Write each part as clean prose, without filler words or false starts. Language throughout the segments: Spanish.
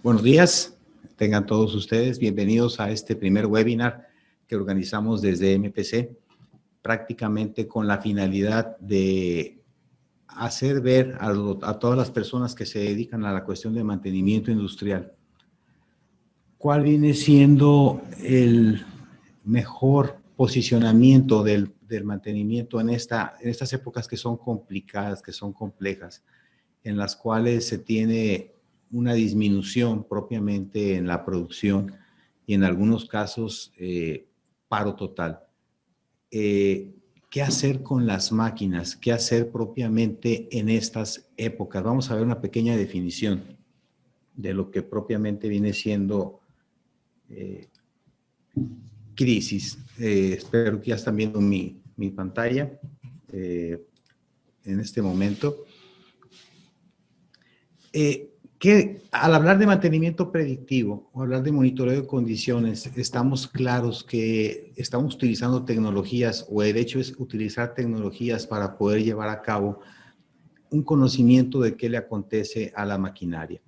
Buenos días, tengan todos ustedes bienvenidos a este primer webinar que organizamos desde MPC, prácticamente con la finalidad de hacer ver a todas las personas que se dedican a la cuestión de mantenimiento industrial cuál viene siendo el mejor posicionamiento del mantenimiento en estas épocas que son complicadas, que son complejas, en las cuales se tiene una disminución propiamente en la producción y en algunos casos paro total. ¿Qué hacer con las máquinas? ¿Qué hacer propiamente en estas épocas? Vamos a ver una pequeña definición de lo que propiamente viene siendo crisis. Espero que ya están viendo mi pantalla en este momento. Que al hablar de mantenimiento predictivo o hablar de monitoreo de condiciones, estamos claros que estamos utilizando tecnologías, o el hecho es utilizar tecnologías para poder llevar a cabo un conocimiento de qué le acontece a la maquinaria.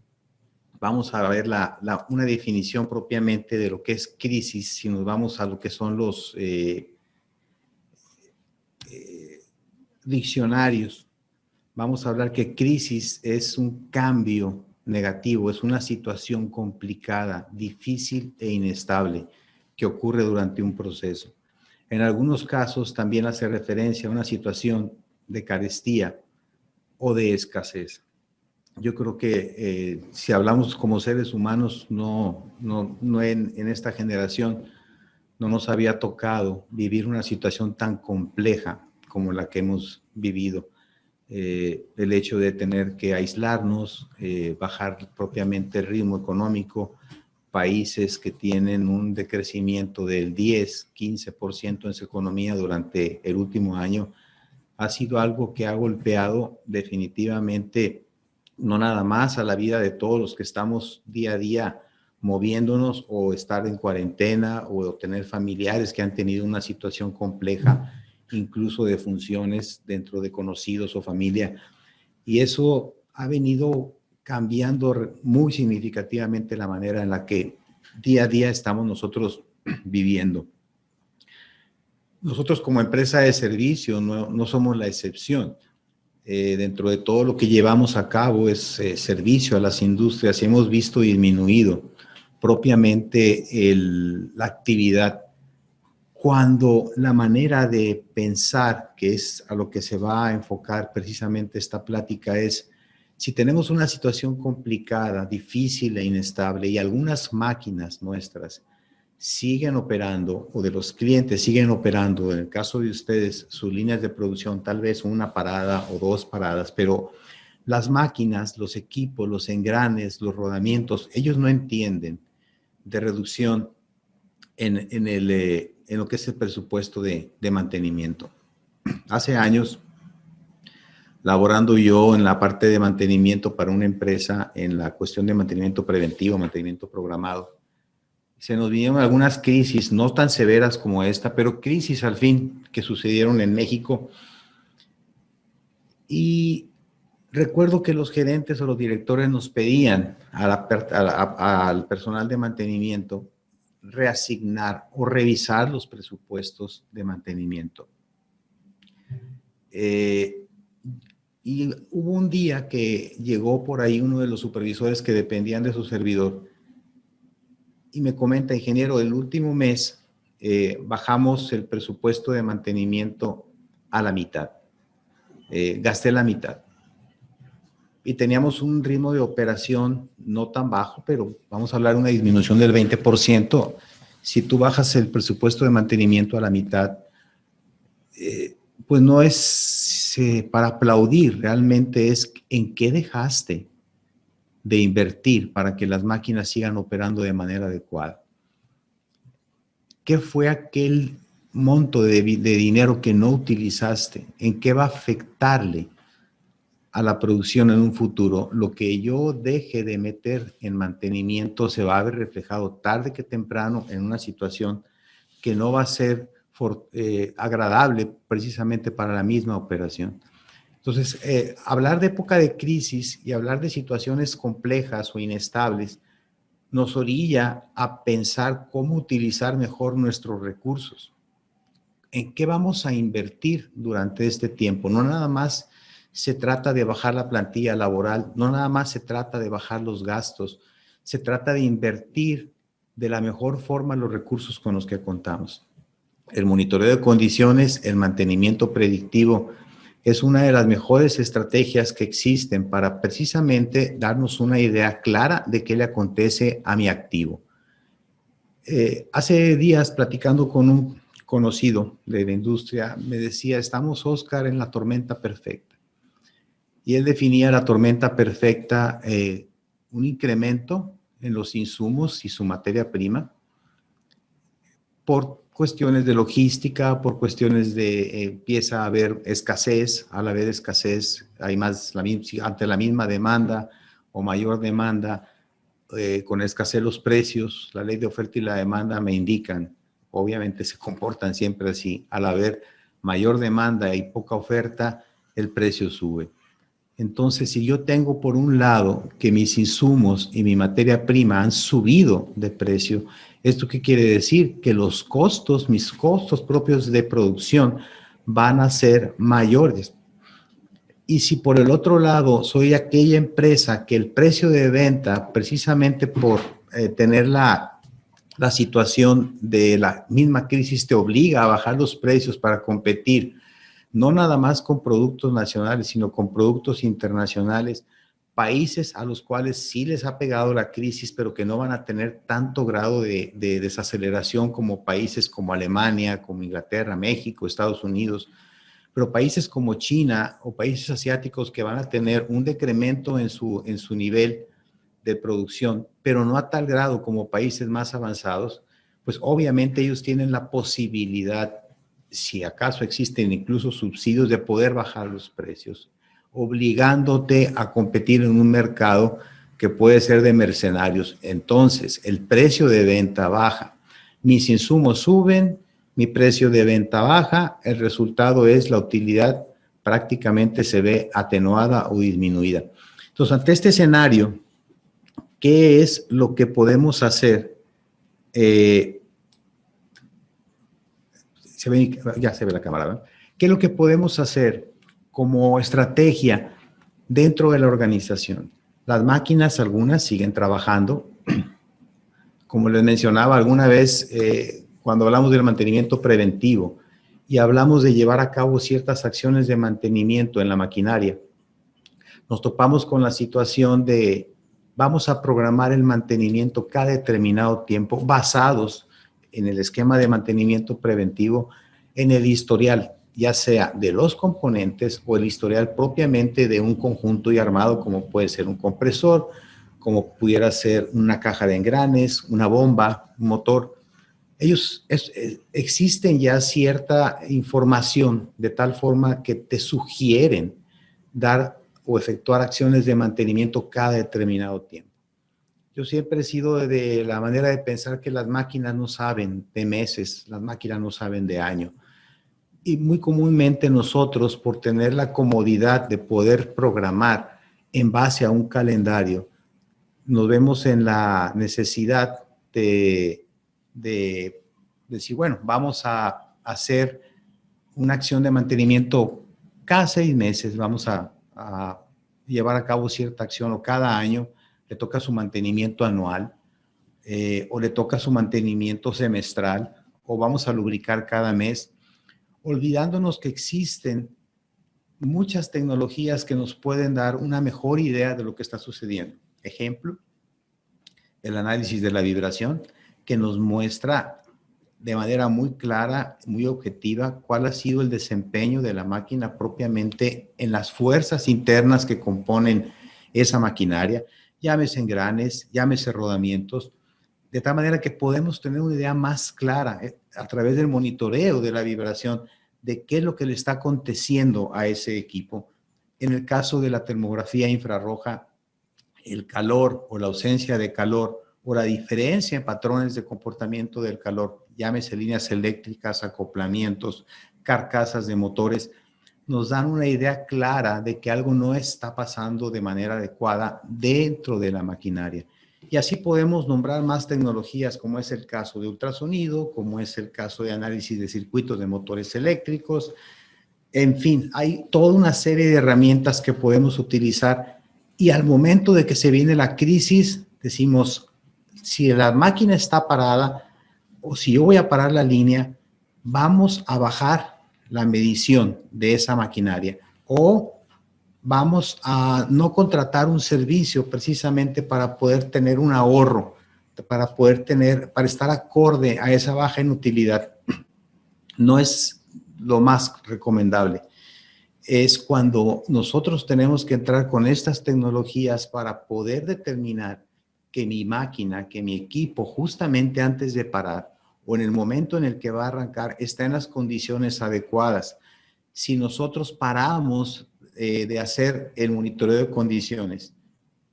Vamos a ver una definición propiamente de lo que es crisis, si nos vamos a lo que son los diccionarios. Vamos a hablar que crisis es un cambio negativo, es una situación complicada, difícil e inestable que ocurre durante un proceso. En algunos casos también hace referencia a una situación de carestía o de escasez. Yo creo que si hablamos como seres humanos, no en esta generación no nos había tocado vivir una situación tan compleja como la que hemos vivido. El hecho de tener que aislarnos, bajar propiamente el ritmo económico, países que tienen un decrecimiento del 10-15% en su economía durante el último año, ha sido algo que ha golpeado definitivamente no nada más a la vida de todos los que estamos día a día moviéndonos o estar en cuarentena o tener familiares que han tenido una situación compleja, incluso de funciones dentro de conocidos o familia. Y eso ha venido cambiando muy significativamente la manera en la que día a día estamos nosotros viviendo. Nosotros como empresa de servicio no somos la excepción. Dentro de todo lo que llevamos a cabo es servicio a las industrias y hemos visto disminuido propiamente la actividad cuando la manera de pensar, que es a lo que se va a enfocar precisamente esta plática, es si tenemos una situación complicada, difícil e inestable y algunas máquinas nuestras siguen operando o de los clientes siguen operando, en el caso de ustedes, sus líneas de producción, tal vez una parada o dos paradas, pero las máquinas, los equipos, los engranes, los rodamientos, ellos no entienden de reducción en lo que es el presupuesto de mantenimiento. Hace años, laborando yo en la parte de mantenimiento para una empresa, en la cuestión de mantenimiento preventivo, mantenimiento programado, se nos vinieron algunas crisis, no tan severas como esta, pero crisis al fin que sucedieron en México. Y recuerdo que los gerentes o los directores nos pedían al personal de mantenimiento reasignar o revisar los presupuestos de mantenimiento. Y hubo un día que llegó por ahí uno de los supervisores que dependían de su servidor y me comenta, ingeniero, el último mes bajamos el presupuesto de mantenimiento a la mitad. Gasté la mitad. Y teníamos un ritmo de operación no tan bajo, pero vamos a hablar de una disminución del 20%. Si tú bajas el presupuesto de mantenimiento a la mitad, pues no es para aplaudir, realmente es en qué dejaste de invertir para que las máquinas sigan operando de manera adecuada. ¿Qué fue aquel monto de dinero que no utilizaste? ¿En qué va a afectarle a la producción en un futuro? Lo que yo deje de meter en mantenimiento se va a ver reflejado tarde que temprano en una situación que no va a ser agradable precisamente para la misma operación. Entonces, hablar de época de crisis y hablar de situaciones complejas o inestables nos orilla a pensar cómo utilizar mejor nuestros recursos. ¿En qué vamos a invertir durante este tiempo? No nada más se trata de bajar la plantilla laboral, no nada más se trata de bajar los gastos, se trata de invertir de la mejor forma los recursos con los que contamos. El monitoreo de condiciones, el mantenimiento predictivo, es una de las mejores estrategias que existen para precisamente darnos una idea clara de qué le acontece a mi activo. Hace días, platicando con un conocido de la industria, me decía, estamos, Oscar, en la tormenta perfecta. Y él definía la tormenta perfecta, un incremento en los insumos y su materia prima, por cuestiones de logística, por cuestiones de empieza a haber escasez, al haber escasez hay más, ante la misma demanda o mayor demanda, con escasez los precios, la ley de oferta y la demanda me indican, obviamente se comportan siempre así, al haber mayor demanda y poca oferta, el precio sube. Entonces, si yo tengo por un lado que mis insumos y mi materia prima han subido de precio, ¿esto qué quiere decir? Que los costos, mis costos propios de producción van a ser mayores. Y si por el otro lado soy aquella empresa que el precio de venta, precisamente por tener la situación de la misma crisis, te obliga a bajar los precios para competir, no nada más con productos nacionales, sino con productos internacionales, países a los cuales sí les ha pegado la crisis, pero que no van a tener tanto grado de desaceleración como países como Alemania, como Inglaterra, México, Estados Unidos, pero países como China o países asiáticos que van a tener un decremento en su nivel de producción, pero no a tal grado como países más avanzados, pues obviamente ellos tienen la posibilidad, si acaso existen incluso subsidios, de poder bajar los precios, obligándote a competir en un mercado que puede ser de mercenarios. Entonces, el precio de venta baja, mis insumos suben, mi precio de venta baja, el resultado es la utilidad prácticamente se ve atenuada o disminuida. Entonces, ante este escenario, ¿qué es lo que podemos hacer? Ya se ve la cámara, ¿verdad? ¿Qué es lo que podemos hacer como estrategia dentro de la organización? Las máquinas, algunas siguen trabajando. Como les mencionaba alguna vez, cuando hablamos del mantenimiento preventivo y hablamos de llevar a cabo ciertas acciones de mantenimiento en la maquinaria, nos topamos con la situación de vamos a programar el mantenimiento cada determinado tiempo basados en el esquema de mantenimiento preventivo en el historial, ya sea de los componentes o el historial propiamente de un conjunto y armado, como puede ser un compresor, como pudiera ser una caja de engranes, una bomba, un motor. Existen ya cierta información de tal forma que te sugieren dar o efectuar acciones de mantenimiento cada determinado tiempo. Yo siempre he sido de la manera de pensar que las máquinas no saben de meses, las máquinas no saben de año. Y muy comúnmente nosotros, por tener la comodidad de poder programar en base a un calendario, nos vemos en la necesidad de decir, bueno, vamos a hacer una acción de mantenimiento cada 6 meses, vamos a llevar a cabo cierta acción, o cada año le toca su mantenimiento anual, o le toca su mantenimiento semestral, o vamos a lubricar cada mes, olvidándonos que existen muchas tecnologías que nos pueden dar una mejor idea de lo que está sucediendo. Ejemplo, el análisis de la vibración, que nos muestra de manera muy clara, muy objetiva, cuál ha sido el desempeño de la máquina propiamente en las fuerzas internas que componen esa maquinaria, llámese engranes, llámese rodamientos, de tal manera que podemos tener una idea más clara a través del monitoreo de la vibración de qué es lo que le está aconteciendo a ese equipo. En el caso de la termografía infrarroja, el calor o la ausencia de calor o la diferencia en patrones de comportamiento del calor, llámese líneas eléctricas, acoplamientos, carcasas de motores, nos dan una idea clara de que algo no está pasando de manera adecuada dentro de la maquinaria. Y así podemos nombrar más tecnologías, como es el caso de ultrasonido, como es el caso de análisis de circuitos de motores eléctricos. En fin, hay toda una serie de herramientas que podemos utilizar y al momento de que se viene la crisis, decimos, si la máquina está parada o si yo voy a parar la línea, vamos a bajar la medición de esa maquinaria o vamos a no contratar un servicio precisamente para poder tener un ahorro, para estar acorde a esa baja en utilidad. No es lo más recomendable. Es cuando nosotros tenemos que entrar con estas tecnologías para poder determinar que mi máquina, que mi equipo, justamente antes de parar o en el momento en el que va a arrancar, está en las condiciones adecuadas. Si nosotros paramos de hacer el monitoreo de condiciones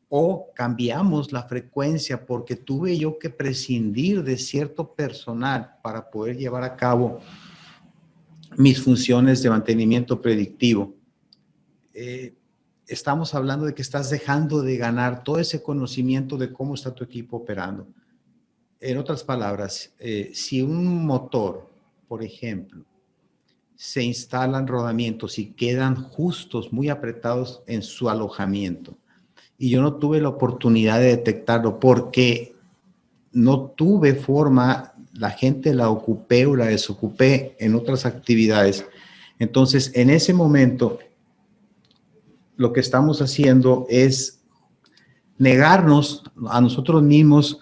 o cambiamos la frecuencia porque tuve yo que prescindir de cierto personal para poder llevar a cabo mis funciones de mantenimiento predictivo, estamos hablando de que estás dejando de ganar todo ese conocimiento de cómo está tu equipo operando. En otras palabras, si un motor, por ejemplo, se instalan rodamientos y quedan justos, muy apretados en su alojamiento, y yo no tuve la oportunidad de detectarlo porque no tuve forma, la gente la ocupé o la desocupé en otras actividades. Entonces, en ese momento, lo que estamos haciendo es negarnos a nosotros mismos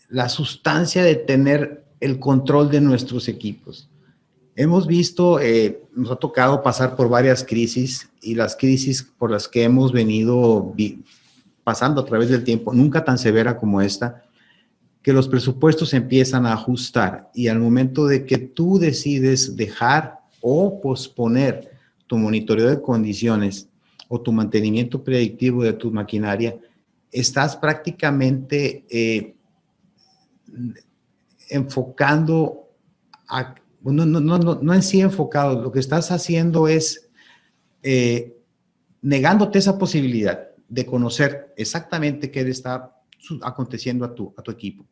la sustancia de tener el control de nuestros equipos. Hemos visto, nos ha tocado pasar por varias crisis y las crisis por las que hemos venido pasando a través del tiempo, nunca tan severa como esta, que los presupuestos se empiezan a ajustar y al momento de que tú decides dejar o posponer tu monitoreo de condiciones o tu mantenimiento predictivo de tu maquinaria, estás prácticamente enfocando, no en sí enfocado, lo que estás haciendo es negándote esa posibilidad de conocer exactamente qué le está aconteciendo a tu equipo.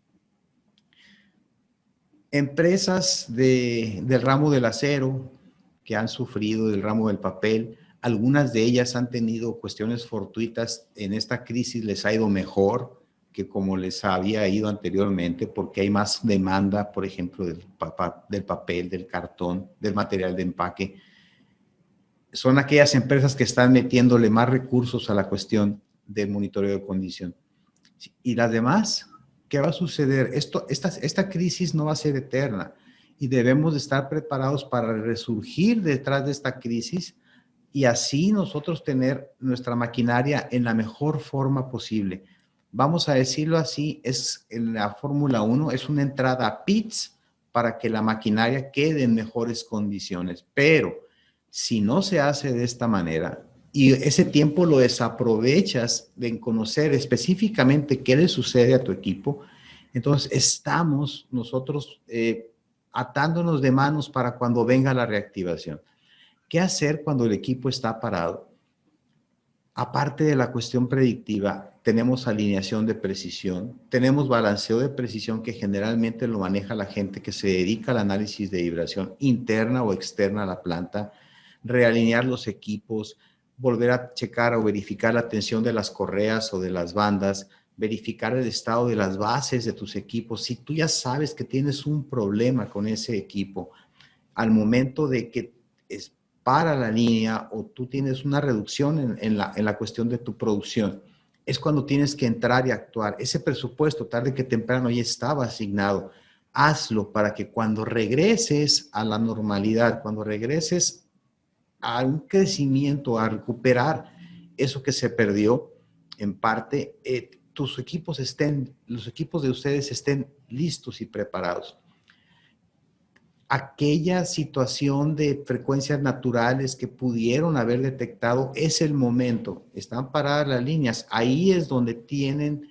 Empresas del ramo del acero que han sufrido del ramo del papel, algunas de ellas han tenido cuestiones fortuitas. En esta crisis les ha ido mejor que como les había ido anteriormente porque hay más demanda, por ejemplo, del papel, del cartón, del material de empaque. Son aquellas empresas que están metiéndole más recursos a la cuestión del monitoreo de condición. Y las demás, ¿qué va a suceder? Esta crisis no va a ser eterna y debemos de estar preparados para resurgir detrás de esta crisis y así nosotros tener nuestra maquinaria en la mejor forma posible. Vamos a decirlo así, es en la Fórmula 1, es una entrada a pits para que la maquinaria quede en mejores condiciones, pero si no se hace de esta manera y ese tiempo lo desaprovechas de conocer específicamente qué le sucede a tu equipo, entonces estamos nosotros atándonos de manos para cuando venga la reactivación. ¿Qué hacer cuando el equipo está parado? Aparte de la cuestión predictiva, tenemos alineación de precisión, tenemos balanceo de precisión que generalmente lo maneja la gente que se dedica al análisis de vibración interna o externa a la planta, realinear los equipos, volver a checar o verificar la tensión de las correas o de las bandas, verificar el estado de las bases de tus equipos. Si tú ya sabes que tienes un problema con ese equipo, al momento de que para la línea o tú tienes una reducción en la cuestión de tu producción, es cuando tienes que entrar y actuar. Ese presupuesto tarde que temprano ya estaba asignado. Hazlo para que cuando regreses a la normalidad, cuando regreses a un crecimiento, a recuperar eso que se perdió en parte, los equipos de ustedes estén listos y preparados. Aquella situación de frecuencias naturales que pudieron haber detectado, es el momento. Están paradas las líneas. Ahí es donde tienen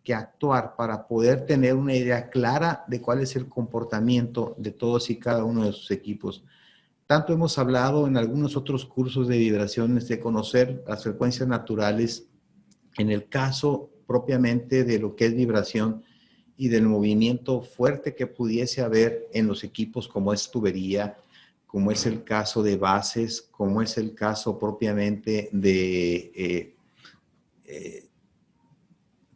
que actuar para poder tener una idea clara de cuál es el comportamiento de todos y cada uno de sus equipos. Tanto hemos hablado en algunos otros cursos de vibraciones de conocer las frecuencias naturales. En el caso propiamente de lo que es vibración y del movimiento fuerte que pudiese haber en los equipos como es tubería, como es el caso de bases, como es el caso propiamente de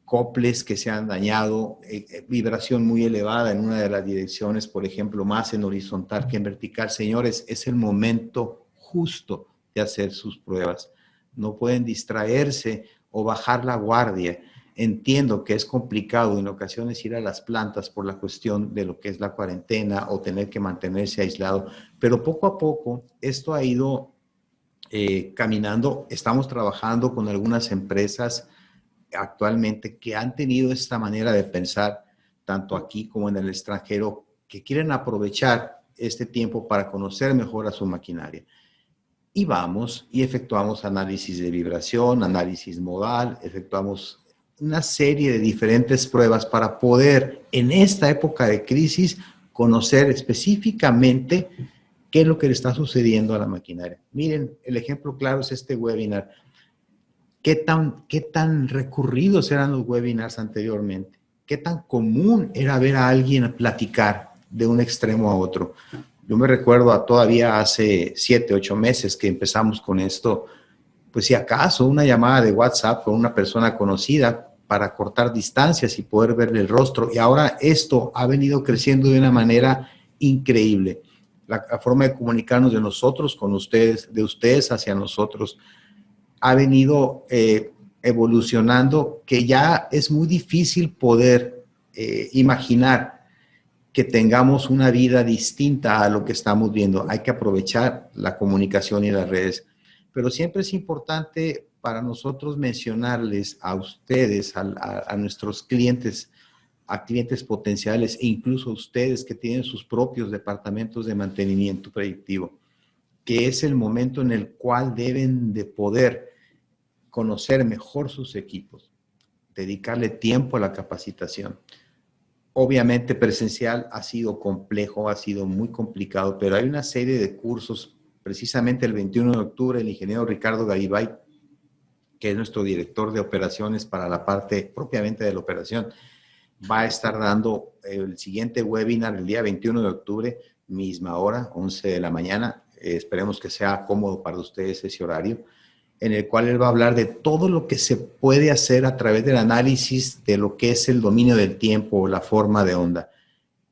coples que se han dañado, vibración muy elevada en una de las direcciones, por ejemplo, más en horizontal que en vertical. Señores, es el momento justo de hacer sus pruebas. No pueden distraerse o bajar la guardia. Entiendo que es complicado en ocasiones ir a las plantas por la cuestión de lo que es la cuarentena o tener que mantenerse aislado, pero poco a poco esto ha ido caminando. Estamos trabajando con algunas empresas actualmente que han tenido esta manera de pensar, tanto aquí como en el extranjero, que quieren aprovechar este tiempo para conocer mejor a su maquinaria. Y vamos y efectuamos análisis de vibración, análisis modal, efectuamos una serie de diferentes pruebas para poder, en esta época de crisis, conocer específicamente qué es lo que le está sucediendo a la maquinaria. Miren, el ejemplo claro es este webinar. ¿Qué tan recurridos eran los webinars anteriormente? ¿Qué tan común era ver a alguien platicar de un extremo a otro? Yo me recuerdo todavía hace 7, 8 meses que empezamos con esto, pues si acaso una llamada de WhatsApp con una persona conocida para cortar distancias y poder verle el rostro. Y ahora esto ha venido creciendo de una manera increíble. La forma de comunicarnos de nosotros con ustedes, de ustedes hacia nosotros, ha venido evolucionando, que ya es muy difícil poder imaginar que tengamos una vida distinta a lo que estamos viendo. Hay que aprovechar la comunicación y las redes. Pero siempre es importante para nosotros mencionarles a ustedes, a nuestros clientes, a clientes potenciales e incluso a ustedes que tienen sus propios departamentos de mantenimiento predictivo, que es el momento en el cual deben de poder conocer mejor sus equipos, dedicarle tiempo a la capacitación. Obviamente presencial ha sido complejo, ha sido muy complicado, pero hay una serie de cursos, precisamente el 21 de octubre, el ingeniero Ricardo Garibay, que es nuestro director de operaciones para la parte propiamente de la operación, va a estar dando el siguiente webinar el día 21 de octubre, misma hora, 11 de la mañana. Esperemos que sea cómodo para ustedes ese horario, en el cual él va a hablar de todo lo que se puede hacer a través del análisis de lo que es el dominio del tiempo o la forma de onda,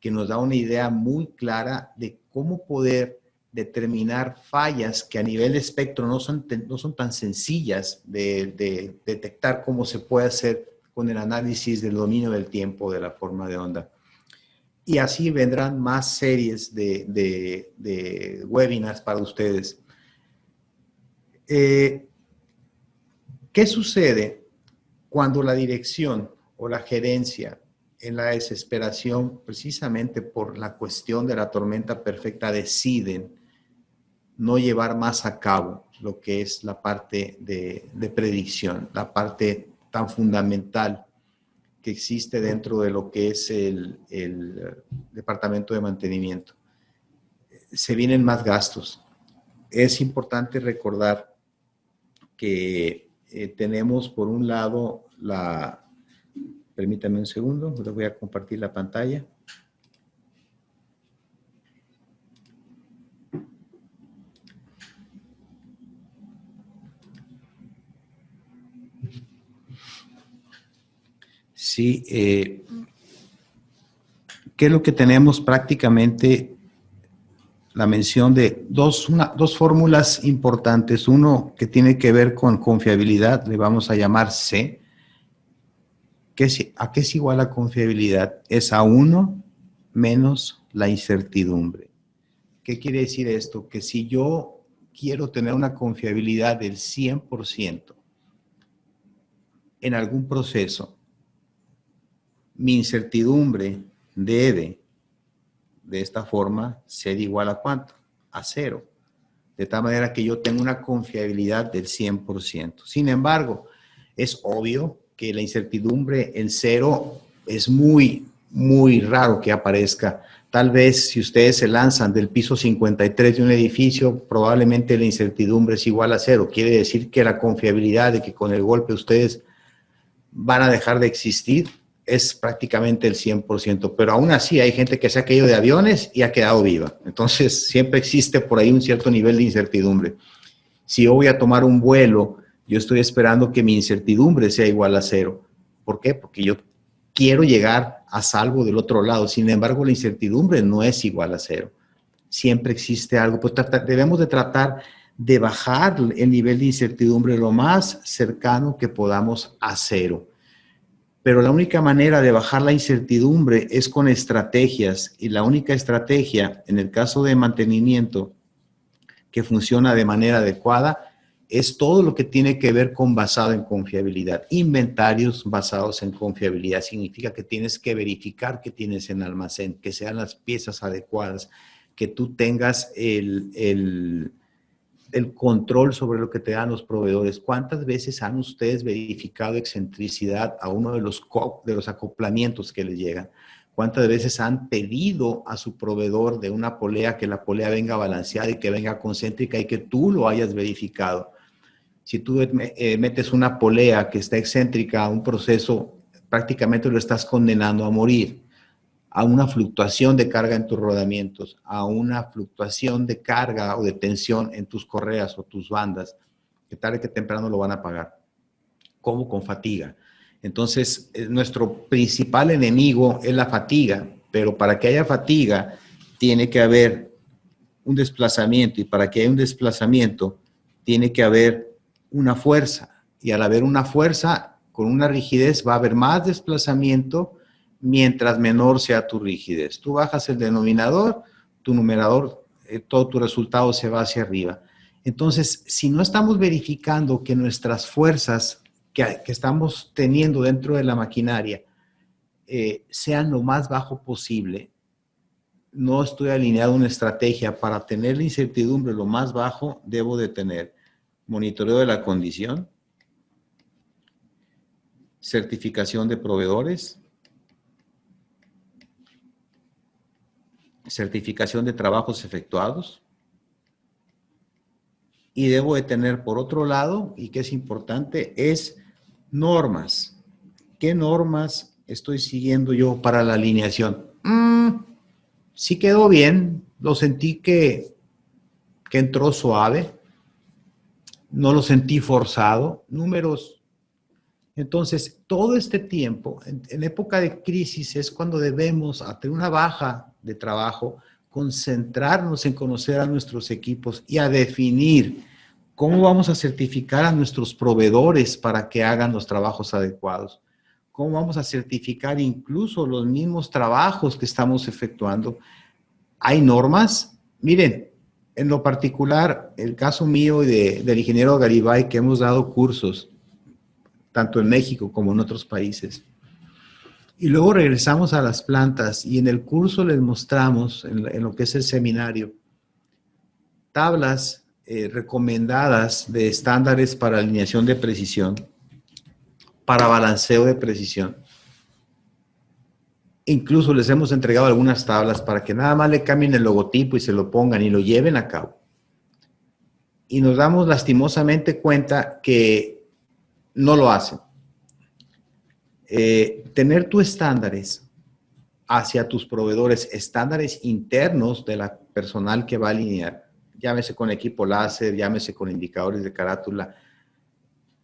que nos da una idea muy clara de cómo poder determinar fallas que a nivel de espectro no son tan sencillas de detectar como se puede hacer con el análisis del dominio del tiempo de la forma de onda. Y así vendrán más series de webinars para ustedes. ¿Qué sucede cuando la dirección o la gerencia, en la desesperación, precisamente por la cuestión de la tormenta perfecta, deciden no llevar más a cabo lo que es la parte de predicción, la parte tan fundamental que existe dentro de lo que es el departamento de mantenimiento? Se vienen más gastos. Es importante recordar que tenemos por un lado permítame un segundo, les voy a compartir la pantalla. Sí, ¿qué es lo que tenemos? Prácticamente la mención de dos fórmulas importantes. Uno que tiene que ver con confiabilidad, le vamos a llamar C. ¿A qué es igual la confiabilidad? Es a 1 menos la incertidumbre. ¿Qué quiere decir esto? Que si yo quiero tener una confiabilidad del 100% en algún proceso, mi incertidumbre debe, de esta forma, ser igual a ¿cuánto? A 0. De tal manera que yo tengo una confiabilidad del 100%. Sin embargo, es obvio que la incertidumbre en 0 es muy, muy raro que aparezca. Tal vez si ustedes se lanzan del piso 53 de un edificio, probablemente la incertidumbre es igual a 0. Quiere decir que la confiabilidad de que con el golpe ustedes van a dejar de existir, es prácticamente el 100%, pero aún así hay gente que se ha caído de aviones y ha quedado viva. Entonces, siempre existe por ahí un cierto nivel de incertidumbre. Si yo voy a tomar un vuelo, yo estoy esperando que mi incertidumbre sea igual a cero. ¿Por qué? Porque yo quiero llegar a salvo del otro lado. Sin embargo, la incertidumbre no es igual a cero. Siempre existe algo. Pues debemos de tratar de bajar el nivel de incertidumbre lo más cercano que podamos a cero. Pero la única manera de bajar la incertidumbre es con estrategias, y la única estrategia, en el caso de mantenimiento, que funciona de manera adecuada, es todo lo que tiene que ver con basado en confiabilidad. Inventarios basados en confiabilidad significa que tienes que verificar que tienes en almacén, que sean las piezas adecuadas, que tú tengas el control sobre lo que te dan los proveedores. ¿Cuántas veces han ustedes verificado excentricidad a uno de los acoplamientos que les llegan? ¿Cuántas veces han pedido a su proveedor de una polea que la polea venga balanceada y que venga concéntrica y que tú lo hayas verificado? Si tú metes una polea que está excéntrica a un proceso, prácticamente lo estás condenando a morir, a una fluctuación de carga en tus rodamientos, a una fluctuación de carga o de tensión en tus correas o tus bandas, que tarde que temprano lo van a pagar. ¿Cómo? Con fatiga. Entonces, nuestro principal enemigo es la fatiga, pero para que haya fatiga tiene que haber un desplazamiento, y para que haya un desplazamiento tiene que haber una fuerza, y al haber una fuerza con una rigidez va a haber más desplazamiento mientras menor sea tu rigidez. Tú bajas el denominador, tu numerador, todo tu resultado se va hacia arriba. Entonces, si no estamos verificando que nuestras fuerzas que estamos teniendo dentro de la maquinaria sean lo más bajo posible, no estoy alineado a una estrategia para tener la incertidumbre lo más bajo. Debo de tener monitoreo de la condición, certificación de proveedores, certificación de trabajos efectuados, y debo de tener, por otro lado, y que es importante, es normas. ¿Qué normas estoy siguiendo yo para la alineación? Sí quedó bien, lo sentí que entró suave, no lo sentí forzado, números. Entonces, todo este tiempo, en época de crisis, es cuando debemos, ante una baja de trabajo, concentrarnos en conocer a nuestros equipos y a definir cómo vamos a certificar a nuestros proveedores para que hagan los trabajos adecuados. Cómo vamos a certificar incluso los mismos trabajos que estamos efectuando. Hay normas. Miren, en lo particular, el caso mío y del ingeniero Garibay, que hemos dado cursos, tanto en México como en otros países. Y luego regresamos a las plantas y en el curso les mostramos, en lo que es el seminario, tablas recomendadas de estándares para alineación de precisión, para balanceo de precisión. Incluso les hemos entregado algunas tablas para que nada más le cambien el logotipo y se lo pongan y lo lleven a cabo. Y nos damos lastimosamente cuenta que no lo hacen. Tener tus estándares hacia tus proveedores, estándares internos de la personal que va a alinear, llámese con equipo láser, llámese con indicadores de carátula,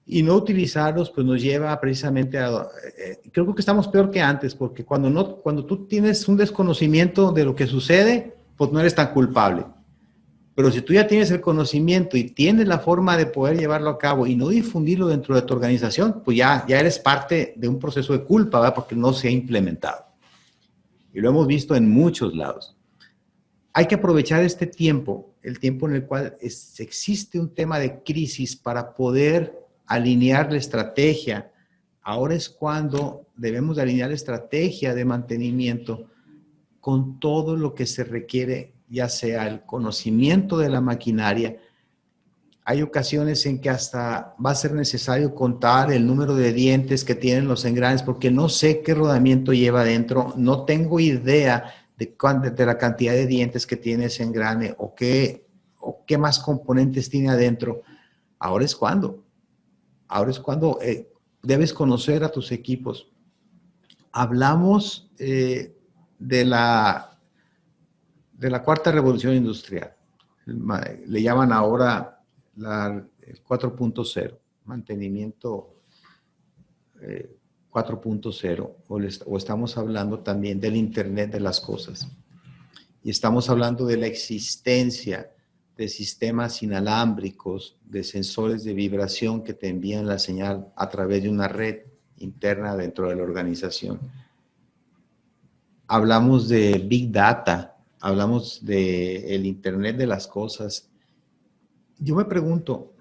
y no utilizarlos, pues nos lleva precisamente a... creo que estamos peor que antes, porque cuando tú tienes un desconocimiento de lo que sucede, pues no eres tan culpable. Pero si tú ya tienes el conocimiento y tienes la forma de poder llevarlo a cabo y no difundirlo dentro de tu organización, pues ya eres parte de un proceso de culpa, ¿verdad? Porque no se ha implementado. Y lo hemos visto en muchos lados. Hay que aprovechar este tiempo, el tiempo en el cual existe un tema de crisis, para poder alinear la estrategia. Ahora es cuando debemos de alinear la estrategia de mantenimiento con todo lo que se requiere, ya sea el conocimiento de la maquinaria. Hay ocasiones en que hasta va a ser necesario contar el número de dientes que tienen los engranes, porque no sé qué rodamiento lleva dentro, no tengo idea de la cantidad de dientes que tiene ese engrane o qué más componentes tiene adentro. Ahora es cuando debes conocer a tus equipos. Hablamos de la cuarta revolución industrial. Le llaman ahora el 4.0, mantenimiento 4.0, o estamos hablando también del Internet de las cosas. Y estamos hablando de la existencia de sistemas inalámbricos, de sensores de vibración que te envían la señal a través de una red interna dentro de la organización. Hablamos de Big Data, hablamos del Internet de las cosas. Yo me pregunto,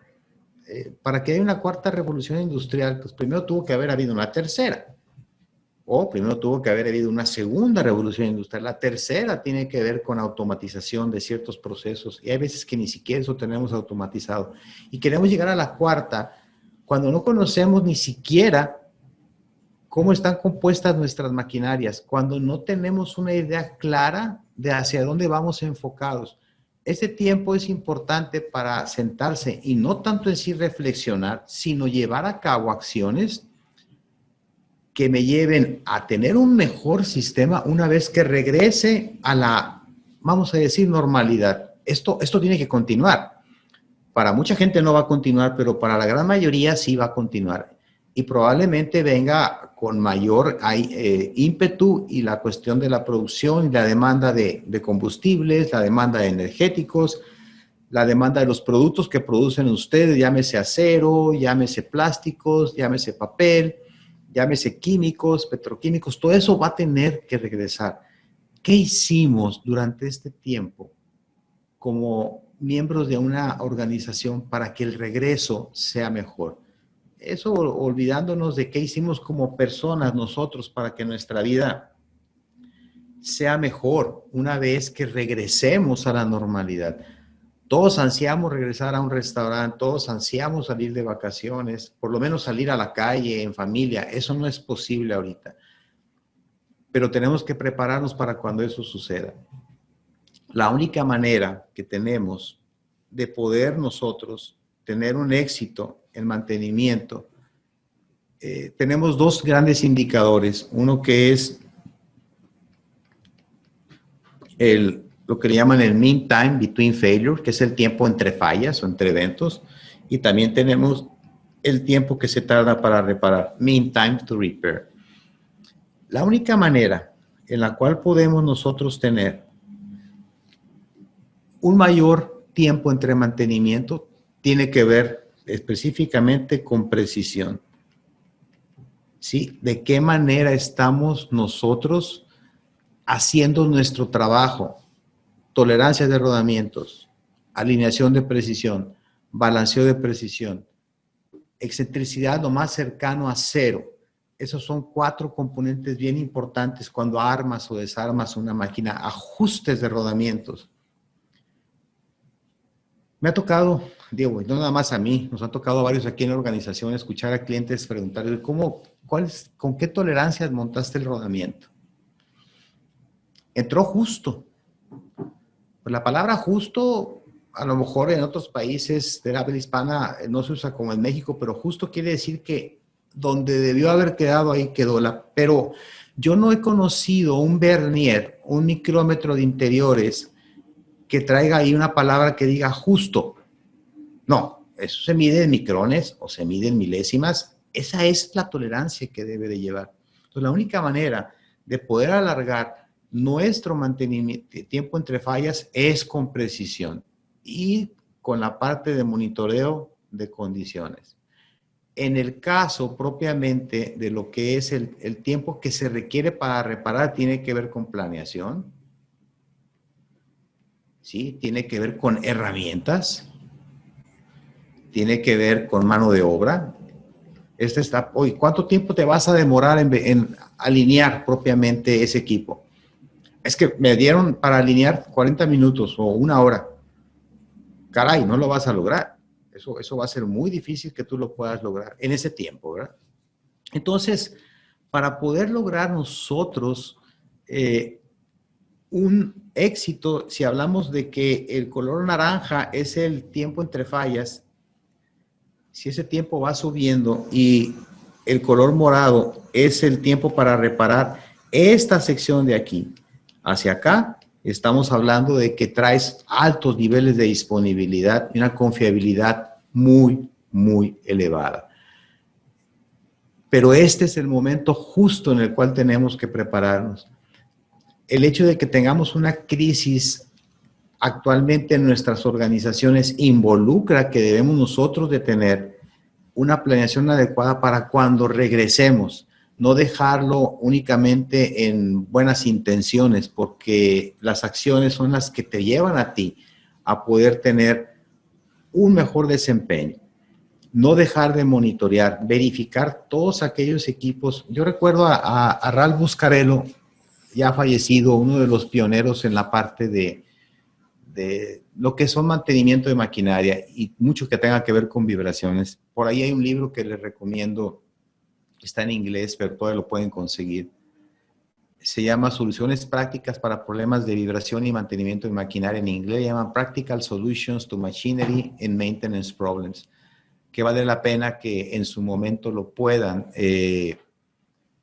para que haya una cuarta revolución industrial, pues primero tuvo que haber habido una tercera. O primero tuvo que haber habido una segunda revolución industrial. La tercera tiene que ver con automatización de ciertos procesos. Y hay veces que ni siquiera eso tenemos automatizado. Y queremos llegar a la cuarta cuando no conocemos ni siquiera cómo están compuestas nuestras maquinarias, cuando no tenemos una idea clara de hacia dónde vamos enfocados. Este tiempo es importante para sentarse y no tanto en sí reflexionar, sino llevar a cabo acciones que me lleven a tener un mejor sistema una vez que regrese a la, vamos a decir, normalidad. Esto tiene que continuar. Para mucha gente no va a continuar, pero para la gran mayoría sí va a continuar. Y probablemente venga con mayor ímpetu y la cuestión de la producción y la demanda de combustibles, la demanda de energéticos, la demanda de los productos que producen ustedes, llámese acero, llámese plásticos, llámese papel, llámese químicos, petroquímicos, todo eso va a tener que regresar. ¿Qué hicimos durante este tiempo como miembros de una organización para que el regreso sea mejor? Eso olvidándonos de qué hicimos como personas nosotros para que nuestra vida sea mejor una vez que regresemos a la normalidad. Todos ansiamos regresar a un restaurante, todos ansiamos salir de vacaciones, por lo menos salir a la calle en familia. Eso no es posible ahorita. Pero tenemos que prepararnos para cuando eso suceda. La única manera que tenemos de poder nosotros tener un éxito en mantenimiento, tenemos dos grandes indicadores. Uno que es lo que le llaman el mean time between failures, que es el tiempo entre fallas o entre eventos. Y también tenemos el tiempo que se tarda para reparar, mean time to repair. La única manera en la cual podemos nosotros tener un mayor tiempo entre mantenimiento tiene que ver específicamente con precisión. ¿Sí? ¿De qué manera estamos nosotros haciendo nuestro trabajo? Tolerancia de rodamientos, alineación de precisión, balanceo de precisión, excentricidad lo más cercano a cero. Esos son 4 componentes bien importantes cuando armas o desarmas una máquina. Ajustes de rodamientos. Me ha tocado, digo, no nada más a mí, nos han tocado a varios aquí en la organización escuchar a clientes preguntarle con qué tolerancias montaste el rodamiento. Entró justo. Pues la palabra justo, a lo mejor en otros países de la habla hispana no se usa como en México, pero justo quiere decir que donde debió haber quedado, ahí quedó. Pero yo no he conocido un vernier, un micrómetro de interiores que traiga ahí una palabra que diga justo. No, eso se mide en micrones o se mide en milésimas. Esa es la tolerancia que debe de llevar. Entonces, la única manera de poder alargar nuestro mantenimiento, tiempo entre fallas, es con precisión y con la parte de monitoreo de condiciones. En el caso propiamente de lo que es el tiempo que se requiere para reparar, tiene que ver con planeación, ¿sí? Tiene que ver con herramientas, tiene que ver con mano de obra. Oye, ¿cuánto tiempo te vas a demorar en alinear propiamente ese equipo? Es que me dieron para alinear 40 minutos o 1 hora. Caray, no lo vas a lograr. Eso va a ser muy difícil que tú lo puedas lograr en ese tiempo, ¿verdad? Entonces, para poder lograr nosotros un éxito, si hablamos de que el color naranja es el tiempo entre fallas, si ese tiempo va subiendo y el color morado es el tiempo para reparar esta sección de aquí. Hacia acá estamos hablando de que traes altos niveles de disponibilidad y una confiabilidad muy, muy elevada. Pero este es el momento justo en el cual tenemos que prepararnos. El hecho de que tengamos una crisis actualmente en nuestras organizaciones involucra que debemos nosotros de tener una planeación adecuada para cuando regresemos, no dejarlo únicamente en buenas intenciones, porque las acciones son las que te llevan a ti a poder tener un mejor desempeño. No dejar de monitorear, verificar todos aquellos equipos. Yo recuerdo a Ralph Buscarello, ya fallecido, uno de los pioneros en la parte de lo que son mantenimiento de maquinaria y mucho que tenga que ver con vibraciones. Por ahí hay un libro que les recomiendo, está en inglés, pero todavía lo pueden conseguir. Se llama Soluciones Prácticas para Problemas de Vibración y Mantenimiento de Maquinaria. En inglés se llama Practical Solutions to Machinery and Maintenance Problems, que vale la pena que en su momento lo puedan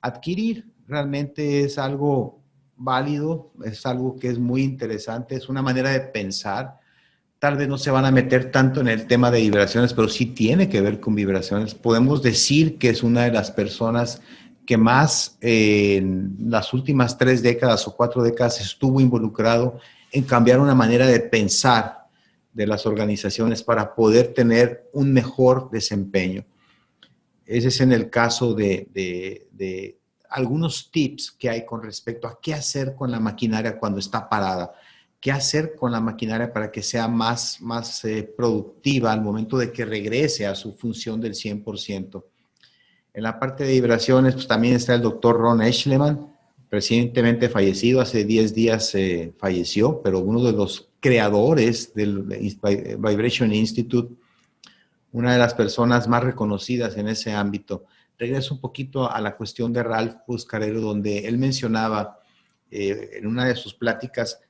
adquirir. Realmente es algo válido, es algo que es muy interesante, es una manera de pensar. Tal vez no se van a meter tanto en el tema de vibraciones, pero sí tiene que ver con vibraciones. Podemos decir que es una de las personas que más en las últimas 3 décadas o 4 décadas estuvo involucrado en cambiar una manera de pensar de las organizaciones para poder tener un mejor desempeño. Ese es en el caso de algunos tips que hay con respecto a qué hacer con la maquinaria cuando está parada, qué hacer con la maquinaria para que sea más productiva al momento de que regrese a su función del 100%. En la parte de vibraciones, pues también está el doctor Ron Eschleman, recientemente fallecido, hace 10 días falleció, pero uno de los creadores del Vibration Institute, una de las personas más reconocidas en ese ámbito. Regreso un poquito a la cuestión de Ralph Buscarello, donde él mencionaba en una de sus pláticas,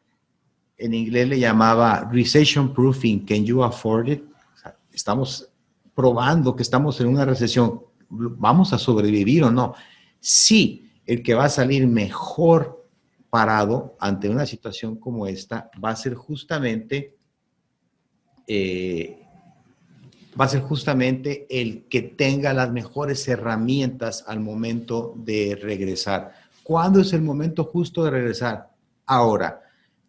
en inglés le llamaba Recession Proofing, Can You Afford It? O sea, estamos probando que estamos en una recesión, ¿vamos a sobrevivir o no? Sí, el que va a salir mejor parado ante una situación como esta va a ser justamente el que tenga las mejores herramientas al momento de regresar. ¿Cuándo es el momento justo de regresar? Ahora.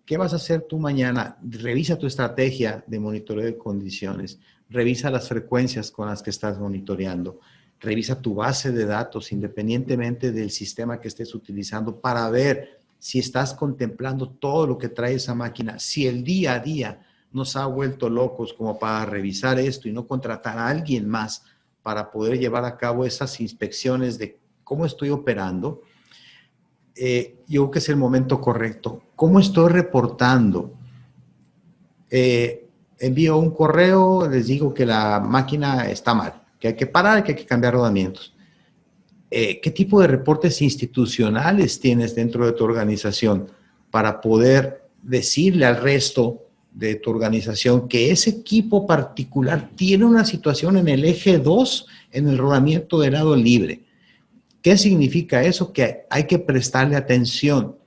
¿Qué vas a hacer tú mañana? Revisa tu estrategia de monitoreo de condiciones. Revisa las frecuencias con las que estás monitoreando. Revisa tu base de datos independientemente del sistema que estés utilizando para ver si estás contemplando todo lo que trae esa máquina. Si el día a día nos ha vuelto locos como para revisar esto y no contratar a alguien más para poder llevar a cabo esas inspecciones de cómo estoy operando, yo creo que es el momento correcto. ¿Cómo estoy reportando? Envío un correo, les digo que la máquina está mal, que hay que parar, que hay que cambiar rodamientos. ¿Qué tipo de reportes institucionales tienes dentro de tu organización para poder decirle al resto de tu organización que ese equipo particular tiene una situación en el eje 2 en el rodamiento de lado libre? ¿Qué significa eso? Que hay que prestarle atención.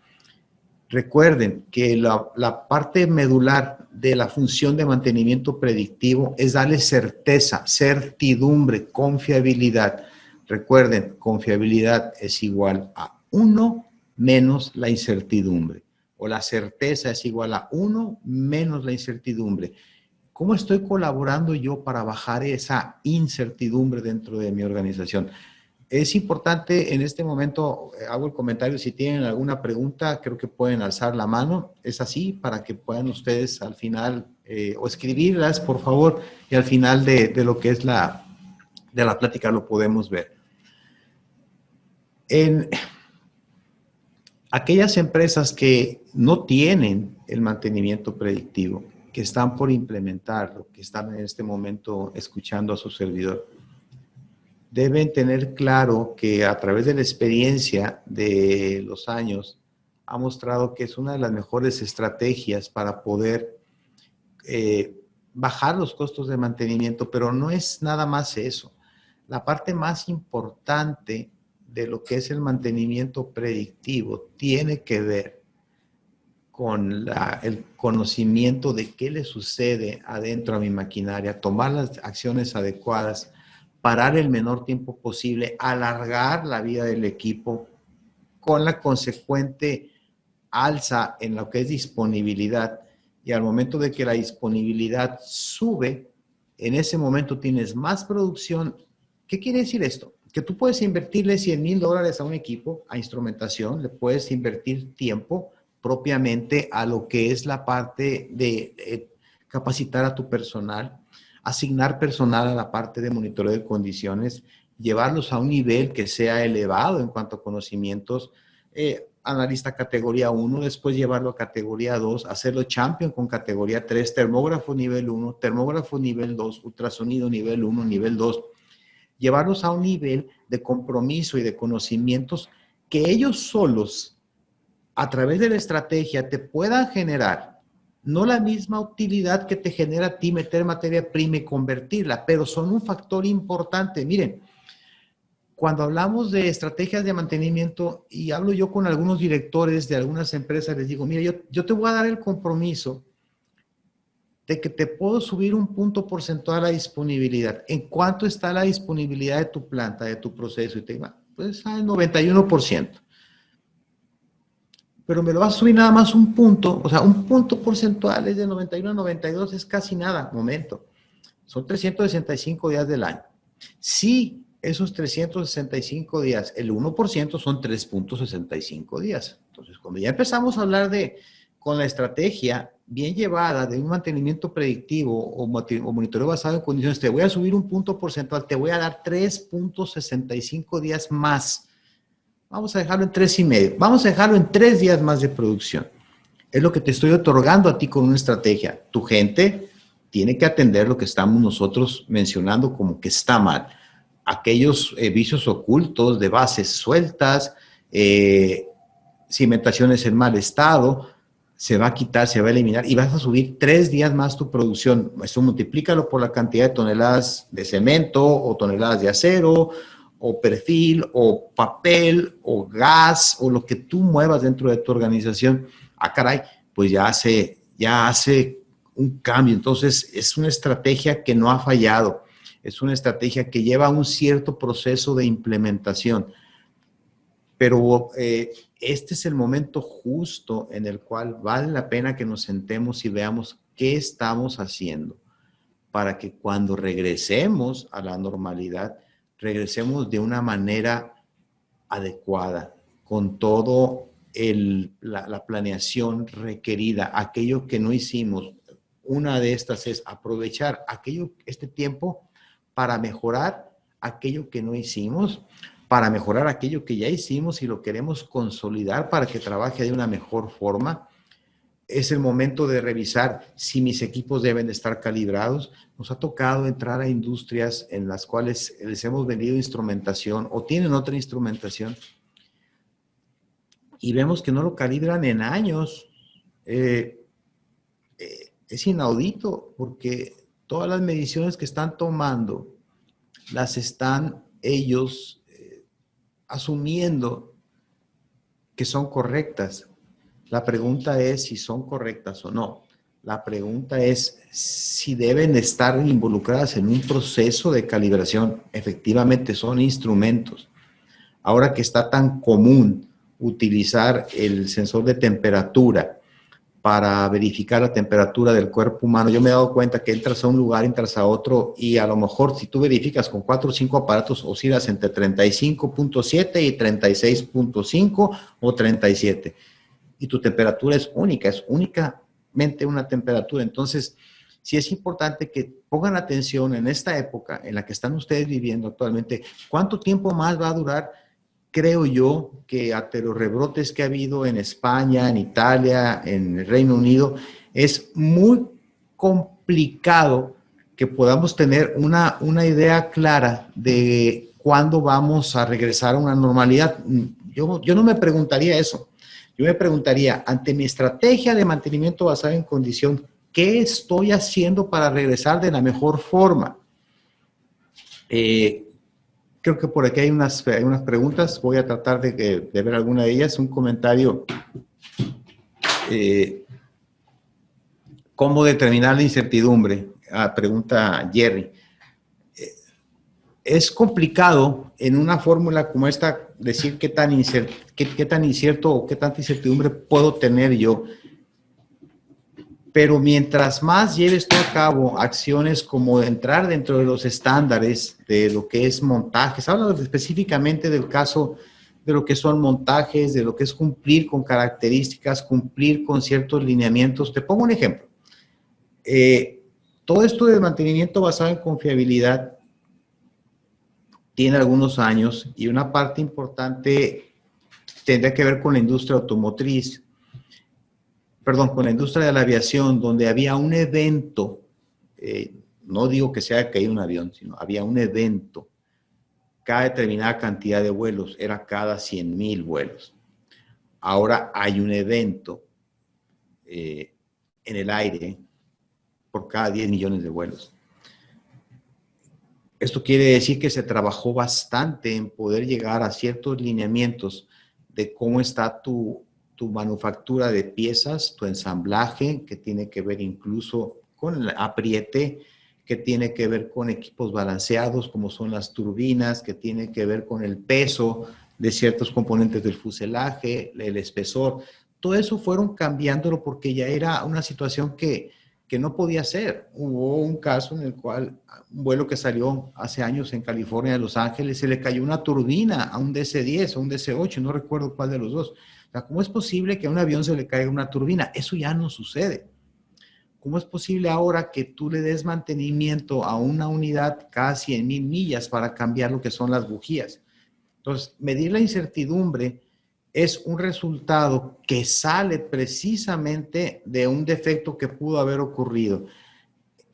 Recuerden que la parte medular de la función de mantenimiento predictivo es darle certeza, certidumbre, confiabilidad. Recuerden, confiabilidad es igual a 1 menos la incertidumbre. O la certeza es igual a 1 menos la incertidumbre. ¿Cómo estoy colaborando yo para bajar esa incertidumbre dentro de mi organización? Es importante en este momento, hago el comentario, si tienen alguna pregunta, creo que pueden alzar la mano. Es así para que puedan ustedes al final, o escribirlas, por favor, y al final de lo que es de la plática lo podemos ver. En aquellas empresas que no tienen el mantenimiento predictivo, que están por implementarlo, que están en este momento escuchando a su servidor, deben tener claro que a través de la experiencia de los años ha mostrado que es una de las mejores estrategias para poder bajar los costos de mantenimiento, pero no es nada más eso. la parte más importante de lo que es el mantenimiento predictivo tiene que ver con el conocimiento de qué le sucede adentro a mi maquinaria, tomar las acciones adecuadas, parar el menor tiempo posible, alargar la vida del equipo con la consecuente alza en lo que es disponibilidad. Y al momento de que la disponibilidad sube, en ese momento tienes más producción. ¿Qué quiere decir esto? Que tú puedes invertirle $100,000 a un equipo, a instrumentación, le puedes invertir tiempo propiamente a lo que es la parte de capacitar a tu personal, asignar personal a la parte de monitoreo de condiciones, llevarlos a un nivel que sea elevado en cuanto a conocimientos, analista categoría 1, después llevarlo a categoría 2, hacerlo champion con categoría 3, termógrafo nivel 1, termógrafo nivel 2, ultrasonido nivel 1, nivel 2, llevarlos a un nivel de compromiso y de conocimientos que ellos solos, a través de la estrategia, te puedan generar, no la misma utilidad que te genera a ti meter materia prima y convertirla, pero son un factor importante. Miren, cuando hablamos de estrategias de mantenimiento y hablo yo con algunos directores de algunas empresas, les digo, mira, yo te voy a dar el compromiso de que te puedo subir un punto porcentual a la disponibilidad. ¿En cuánto está la disponibilidad de tu planta, de tu proceso? Y te digo, pues al 91%. Pero me lo vas a subir nada más un punto, o sea, un punto porcentual es de 91 a 92, es casi nada, momento. Son 365 días del año. Sí, esos 365 días, el 1% son 3.65 días. Entonces, cuando ya empezamos a hablar con la estrategia bien llevada de un mantenimiento predictivo o monitoreo basado en condiciones, te voy a subir un punto porcentual, te voy a dar 3.65 días más. Vamos a dejarlo en 3,5. Vamos a dejarlo en 3 días más de producción. Es lo que te estoy otorgando a ti con una estrategia. Tu gente tiene que atender lo que estamos nosotros mencionando como que está mal. Aquellos vicios ocultos de bases sueltas, cimentaciones en mal estado, se va a quitar, se va a eliminar y vas a subir 3 días más tu producción. Eso multiplícalo por la cantidad de toneladas de cemento o toneladas de acero o perfil o papel o gas o lo que tú muevas dentro de tu organización. Ah, caray, pues ya hace un cambio. Entonces, es una estrategia que no ha fallado. Es una estrategia que lleva un cierto proceso de implementación. Pero este es el momento justo en el cual vale la pena que nos sentemos y veamos qué estamos haciendo para que cuando regresemos a la normalidad, regresemos de una manera adecuada, con todo la planeación requerida, aquello que no hicimos. Una de estas es aprovechar este tiempo para mejorar aquello que no hicimos, para mejorar aquello que ya hicimos y lo queremos consolidar para que trabaje de una mejor forma. Es el momento de revisar si mis equipos deben estar calibrados. Nos ha tocado entrar a industrias en las cuales les hemos vendido instrumentación o tienen otra instrumentación y vemos que no lo calibran en años. Es inaudito porque todas las mediciones que están tomando las están ellos asumiendo que son correctas. La pregunta es si son correctas o no. La pregunta es si deben estar involucradas en un proceso de calibración. Efectivamente, son instrumentos. Ahora que está tan común utilizar el sensor de temperatura para verificar la temperatura del cuerpo humano, yo me he dado cuenta que entras a un lugar, entras a otro y a lo mejor si tú verificas con 4 o 5 aparatos oscilas entre 35.7 y 36.5 o 37. Y tu temperatura es únicamente una temperatura. Entonces, sí es importante que pongan atención en esta época en la que están ustedes viviendo actualmente. ¿Cuánto tiempo más va a durar? Creo yo que ante los rebrotes que ha habido en España, en Italia, en el Reino Unido, es muy complicado que podamos tener una idea clara de cuándo vamos a regresar a una normalidad. Yo no me preguntaría eso. Yo me preguntaría, ante mi estrategia de mantenimiento basada en condición, ¿qué estoy haciendo para regresar de la mejor forma? Creo que por aquí hay unas preguntas. Voy a tratar de ver alguna de ellas. Un comentario. ¿Cómo determinar la incertidumbre? Pregunta Jerry. Es complicado en una fórmula como esta decir qué tan incierto o qué tanta incertidumbre puedo tener yo. Pero mientras más lleves tú a cabo acciones como entrar dentro de los estándares de lo que es montajes, hablo específicamente del caso de lo que son montajes, de lo que es cumplir con características, cumplir con ciertos lineamientos. Te pongo un ejemplo. Todo esto de mantenimiento basado en confiabilidad tiene algunos años y una parte importante tendría que ver con la industria automotriz, perdón, con la industria de la aviación, donde había un evento, no digo que se haya caído un avión, sino había un evento, cada determinada cantidad de vuelos, era cada 100,000 vuelos. Ahora hay un evento en el aire por cada 10 millones de vuelos. Esto quiere decir que se trabajó bastante en poder llegar a ciertos lineamientos de cómo está tu manufactura de piezas, tu ensamblaje, que tiene que ver incluso con el apriete, que tiene que ver con equipos balanceados, como son las turbinas, que tiene que ver con el peso de ciertos componentes del fuselaje, el espesor. Todo eso fueron cambiándolo porque ya era una situación que no podía ser. Hubo un caso en el cual un vuelo que salió hace años en California de Los Ángeles, se le cayó una turbina a un DC-10 o un DC-8, no recuerdo cuál de los dos. O sea, ¿cómo es posible que a un avión se le caiga una turbina? Eso ya no sucede. ¿Cómo es posible ahora que tú le des mantenimiento a una unidad cada 100,000 millas para cambiar lo que son las bujías? Entonces, medir la incertidumbre es un resultado que sale precisamente de un defecto que pudo haber ocurrido.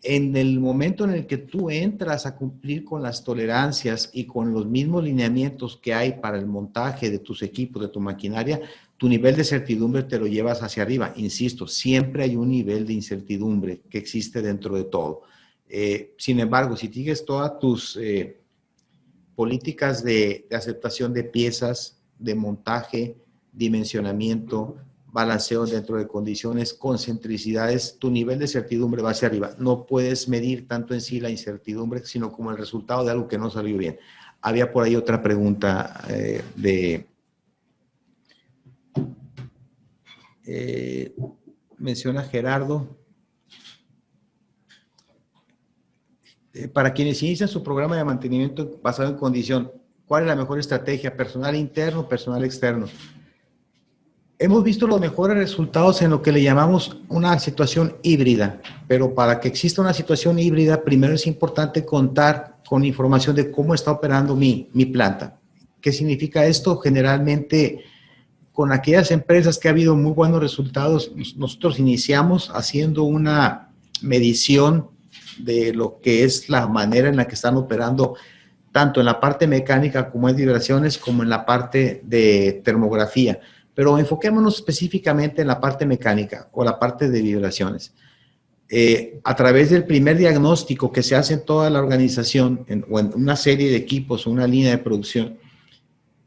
En el momento en el que tú entras a cumplir con las tolerancias y con los mismos lineamientos que hay para el montaje de tus equipos, de tu maquinaria, tu nivel de certidumbre te lo llevas hacia arriba. Insisto, siempre hay un nivel de incertidumbre que existe dentro de todo. Sin embargo, si sigues todas tus políticas de aceptación de piezas, de montaje, dimensionamiento, balanceo dentro de condiciones, concentricidades, tu nivel de certidumbre va hacia arriba. No puedes medir tanto en sí la incertidumbre, sino como el resultado de algo que no salió bien. Había por ahí otra pregunta menciona Gerardo. Para quienes inician su programa de mantenimiento basado en condición, ¿cuál es la mejor estrategia? ¿Personal interno, personal externo? Hemos visto los mejores resultados en lo que le llamamos una situación híbrida, pero para que exista una situación híbrida, primero es importante contar con información de cómo está operando mi planta. ¿Qué significa esto? Generalmente, con aquellas empresas que ha habido muy buenos resultados, nosotros iniciamos haciendo una medición de lo que es la manera en la que están operando, tanto en la parte mecánica como en vibraciones, como en la parte de termografía. Pero enfoquémonos específicamente en la parte mecánica o la parte de vibraciones. A través del primer diagnóstico que se hace en toda la organización o en una serie de equipos o una línea de producción,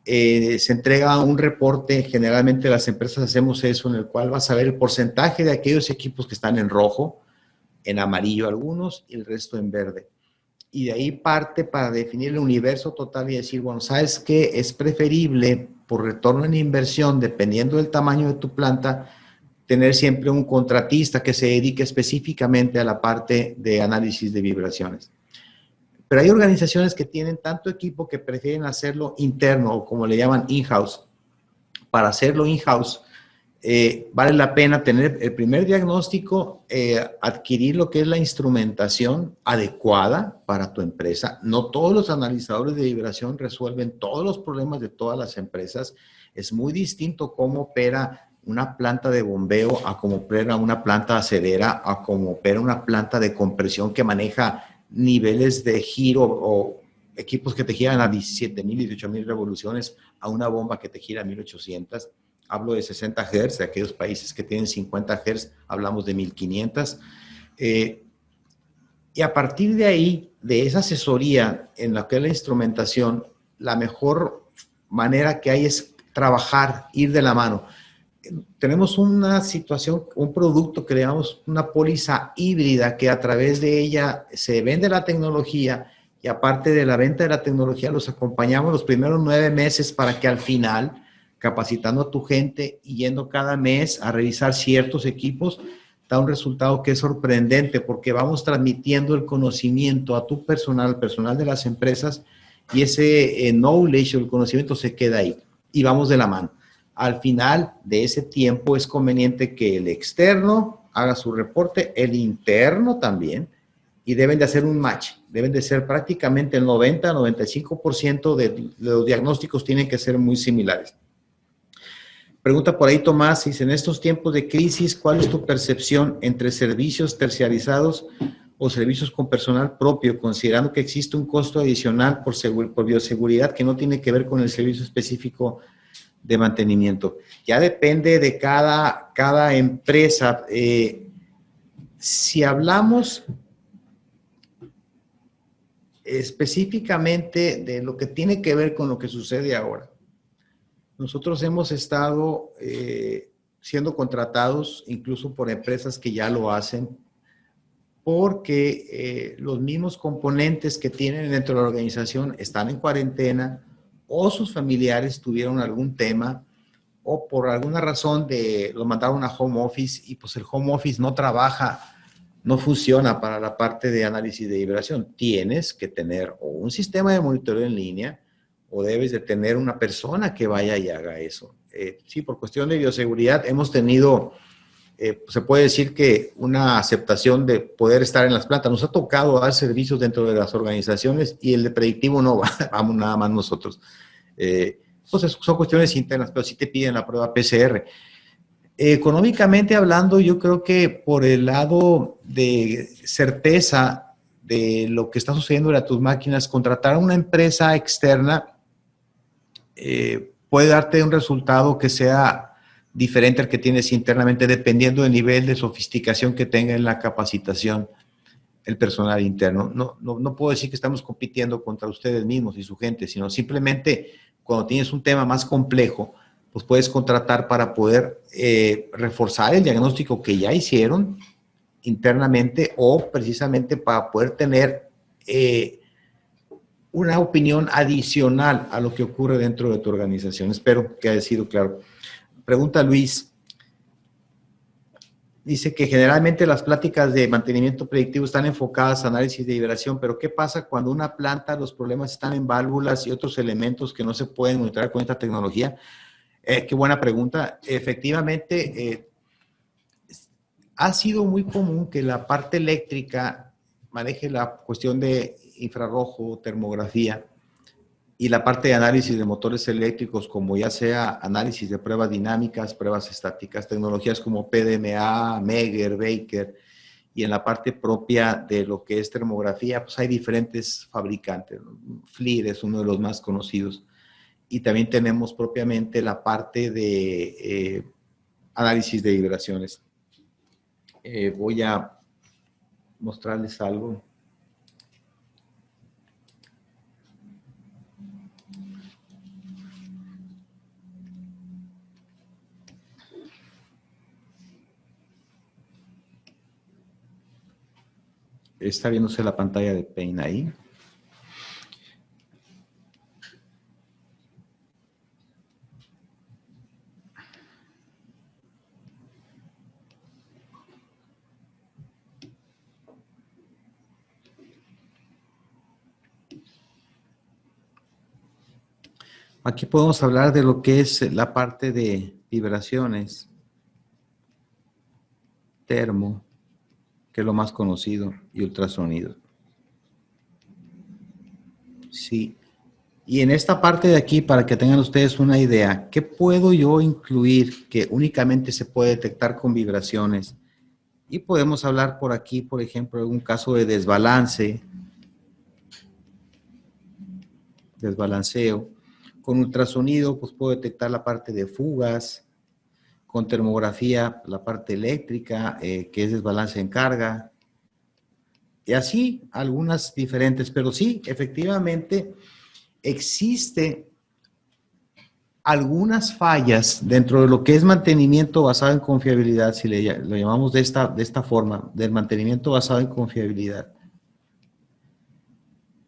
se entrega un reporte. Generalmente las empresas hacemos eso, en el cual vas a ver el porcentaje de aquellos equipos que están en rojo, en amarillo algunos y el resto en verde. Y de ahí parte para definir el universo total y decir, bueno, ¿sabes qué? Es preferible, por retorno en inversión, dependiendo del tamaño de tu planta, tener siempre un contratista que se dedique específicamente a la parte de análisis de vibraciones. Pero hay organizaciones que tienen tanto equipo que prefieren hacerlo interno, o como le llaman in-house. Para hacerlo in-house, vale la pena tener el primer diagnóstico, adquirir lo que es la instrumentación adecuada para tu empresa. No todos los analizadores de vibración resuelven todos los problemas de todas las empresas. Es muy distinto cómo opera una planta de bombeo a cómo opera una planta acerera, a cómo opera una planta de compresión que maneja niveles de giro o equipos que te giran a 17,000, 18,000 revoluciones, a una bomba que te gira a 1,800. Hablo de 60 Hz, de aquellos países que tienen 50 Hz, hablamos de 1,500. Y a partir de ahí, de esa asesoría en lo que es la instrumentación, la mejor manera que hay es trabajar, ir de la mano. Tenemos una situación, un producto que le llamamos una póliza híbrida, que a través de ella se vende la tecnología y aparte de la venta de la tecnología los acompañamos los primeros 9 meses para que al final, capacitando a tu gente y yendo cada mes a revisar ciertos equipos, da un resultado que es sorprendente porque vamos transmitiendo el conocimiento a tu personal, personal de las empresas, y ese knowledge o el conocimiento se queda ahí y vamos de la mano. Al final de ese tiempo es conveniente que el externo haga su reporte, el interno también, y deben de hacer un match. Deben de ser prácticamente el 90-95% de los diagnósticos tienen que ser muy similares. Pregunta por ahí Tomás, dice, en estos tiempos de crisis, ¿cuál es tu percepción entre servicios terciarizados o servicios con personal propio, considerando que existe un costo adicional por bioseguridad que no tiene que ver con el servicio específico de mantenimiento? Ya depende de cada empresa. Si hablamos específicamente de lo que tiene que ver con lo que sucede ahora, nosotros hemos estado siendo contratados incluso por empresas que ya lo hacen, porque los mismos componentes que tienen dentro de la organización están en cuarentena o sus familiares tuvieron algún tema o por alguna razón lo mandaron a home office y pues el home office no trabaja, no funciona para la parte de análisis de vibración. Tienes que tener o un sistema de monitoreo en línea o debes de tener una persona que vaya y haga eso. Sí, por cuestión de bioseguridad hemos tenido, se puede decir que una aceptación de poder estar en las plantas. Nos ha tocado dar servicios dentro de las organizaciones y el de predictivo no va, vamos nada más nosotros. Pues son cuestiones internas, pero sí te piden la prueba PCR. Económicamente hablando, yo creo que por el lado de certeza de lo que está sucediendo en tus máquinas, contratar a una empresa externa puede darte un resultado que sea diferente al que tienes internamente, dependiendo del nivel de sofisticación que tenga en la capacitación el personal interno. No puedo decir que estamos compitiendo contra ustedes mismos y su gente, sino simplemente cuando tienes un tema más complejo, pues puedes contratar para poder reforzar el diagnóstico que ya hicieron internamente o precisamente para poder tener una opinión adicional a lo que ocurre dentro de tu organización. Espero que haya sido claro. Pregunta Luis. Dice que generalmente las pláticas de mantenimiento predictivo están enfocadas a análisis de vibración, pero ¿qué pasa cuando una planta, los problemas están en válvulas y otros elementos que no se pueden monitorear con esta tecnología? Qué buena pregunta. Efectivamente, ha sido muy común que la parte eléctrica maneje la cuestión de infrarrojo, termografía, y la parte de análisis de motores eléctricos, como ya sea análisis de pruebas dinámicas, pruebas estáticas, tecnologías como PDMA, Megger, Baker, y en la parte propia de lo que es termografía, pues hay diferentes fabricantes. FLIR es uno de los más conocidos. Y también tenemos propiamente la parte de análisis de vibraciones. Voy a mostrarles algo. Está viéndose la pantalla de Paint ahí. Aquí podemos hablar de lo que es la parte de vibraciones, termo, que es lo más conocido, y ultrasonido. Sí. Y en esta parte de aquí, para que tengan ustedes una idea, ¿qué puedo yo incluir que únicamente se puede detectar con vibraciones? Y podemos hablar por aquí, por ejemplo, de un caso de desbalanceo. Con ultrasonido, pues puedo detectar la parte de fugas. Con termografía, la parte eléctrica, que es desbalance en carga. Y así algunas diferentes, pero sí, efectivamente existe algunas fallas dentro de lo que es mantenimiento basado en confiabilidad, si lo llamamos de esta forma, del mantenimiento basado en confiabilidad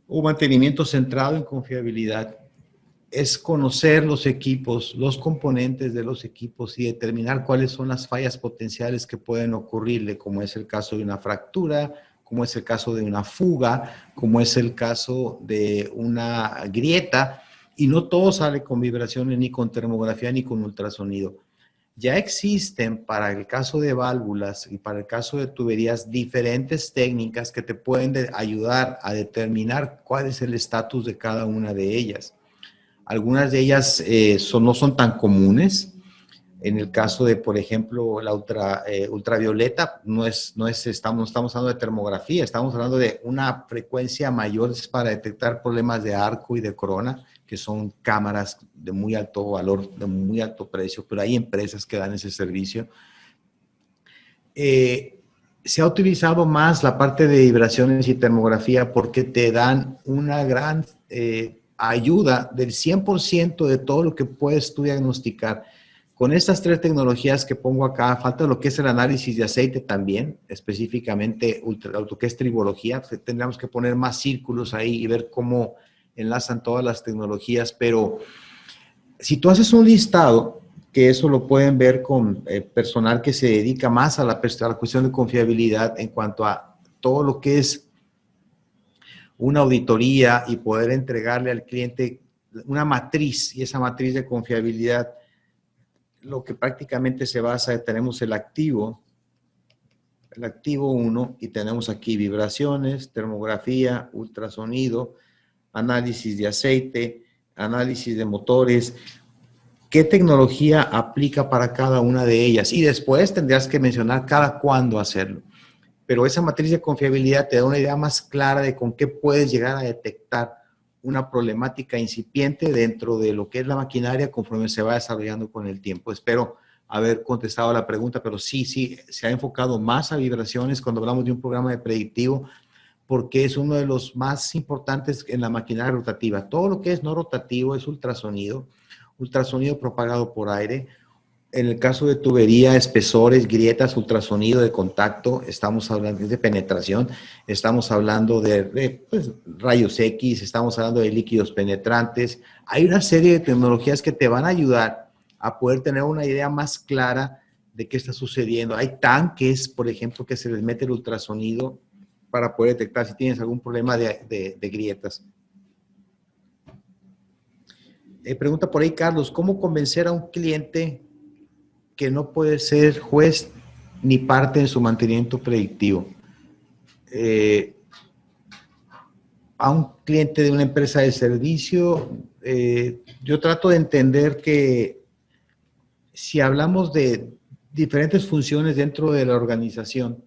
o mantenimiento centrado en confiabilidad, es conocer los equipos, los componentes de los equipos y determinar cuáles son las fallas potenciales que pueden ocurrirle, como es el caso de una fractura, como es el caso de una fuga, como es el caso de una grieta, y no todo sale con vibraciones, ni con termografía, ni con ultrasonido. Ya existen para el caso de válvulas y para el caso de tuberías diferentes técnicas que te pueden ayudar a determinar cuál es el estatus de cada una de ellas. Algunas de ellas no son tan comunes. En el caso de, por ejemplo, la ultravioleta, no estamos hablando de termografía, estamos hablando de una frecuencia mayor para detectar problemas de arco y de corona, que son cámaras de muy alto valor, de muy alto precio, pero hay empresas que dan ese servicio. Se ha utilizado más la parte de vibraciones y termografía porque te dan una gran ayuda del 100% de todo lo que puedes tú diagnosticar. Con estas tres tecnologías que pongo acá, falta lo que es el análisis de aceite también, específicamente lo que es tribología. Tendríamos que poner más círculos ahí y ver cómo enlazan todas las tecnologías, pero si tú haces un listado, que eso lo pueden ver con personal que se dedica más a la cuestión de confiabilidad en cuanto a todo lo que es una auditoría y poder entregarle al cliente una matriz, y esa matriz de confiabilidad, lo que prácticamente se basa, tenemos el activo 1, y tenemos aquí vibraciones, termografía, ultrasonido, análisis de aceite, análisis de motores, qué tecnología aplica para cada una de ellas. Y después tendrías que mencionar cada cuándo hacerlo. Pero esa matriz de confiabilidad te da una idea más clara de con qué puedes llegar a detectar una problemática incipiente dentro de lo que es la maquinaria conforme se va desarrollando con el tiempo. Espero haber contestado la pregunta, pero sí, se ha enfocado más a vibraciones cuando hablamos de un programa de predictivo, porque es uno de los más importantes en la maquinaria rotativa. Todo lo que es no rotativo es ultrasonido propagado por aire. En el caso de tubería, espesores, grietas, ultrasonido de contacto, estamos hablando de penetración, estamos hablando de rayos X, estamos hablando de líquidos penetrantes. Hay una serie de tecnologías que te van a ayudar a poder tener una idea más clara de qué está sucediendo. Hay tanques, por ejemplo, que se les mete el ultrasonido para poder detectar si tienes algún problema de grietas. Pregunta por ahí, Carlos, ¿cómo convencer a un cliente que no puede ser juez ni parte en su mantenimiento predictivo? A un cliente de una empresa de servicio, yo trato de entender que si hablamos de diferentes funciones dentro de la organización,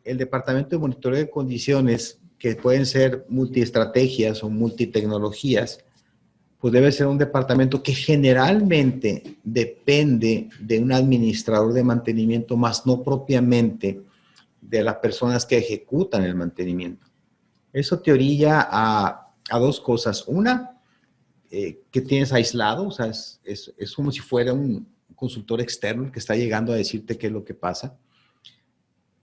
el departamento de monitoreo de condiciones, que pueden ser multiestrategias o multitecnologías, pues debe ser un departamento que generalmente depende de un administrador de mantenimiento, más no propiamente de las personas que ejecutan el mantenimiento. Eso te orilla a dos cosas. Una, que tienes aislado, o sea, es como si fuera un consultor externo que está llegando a decirte qué es lo que pasa.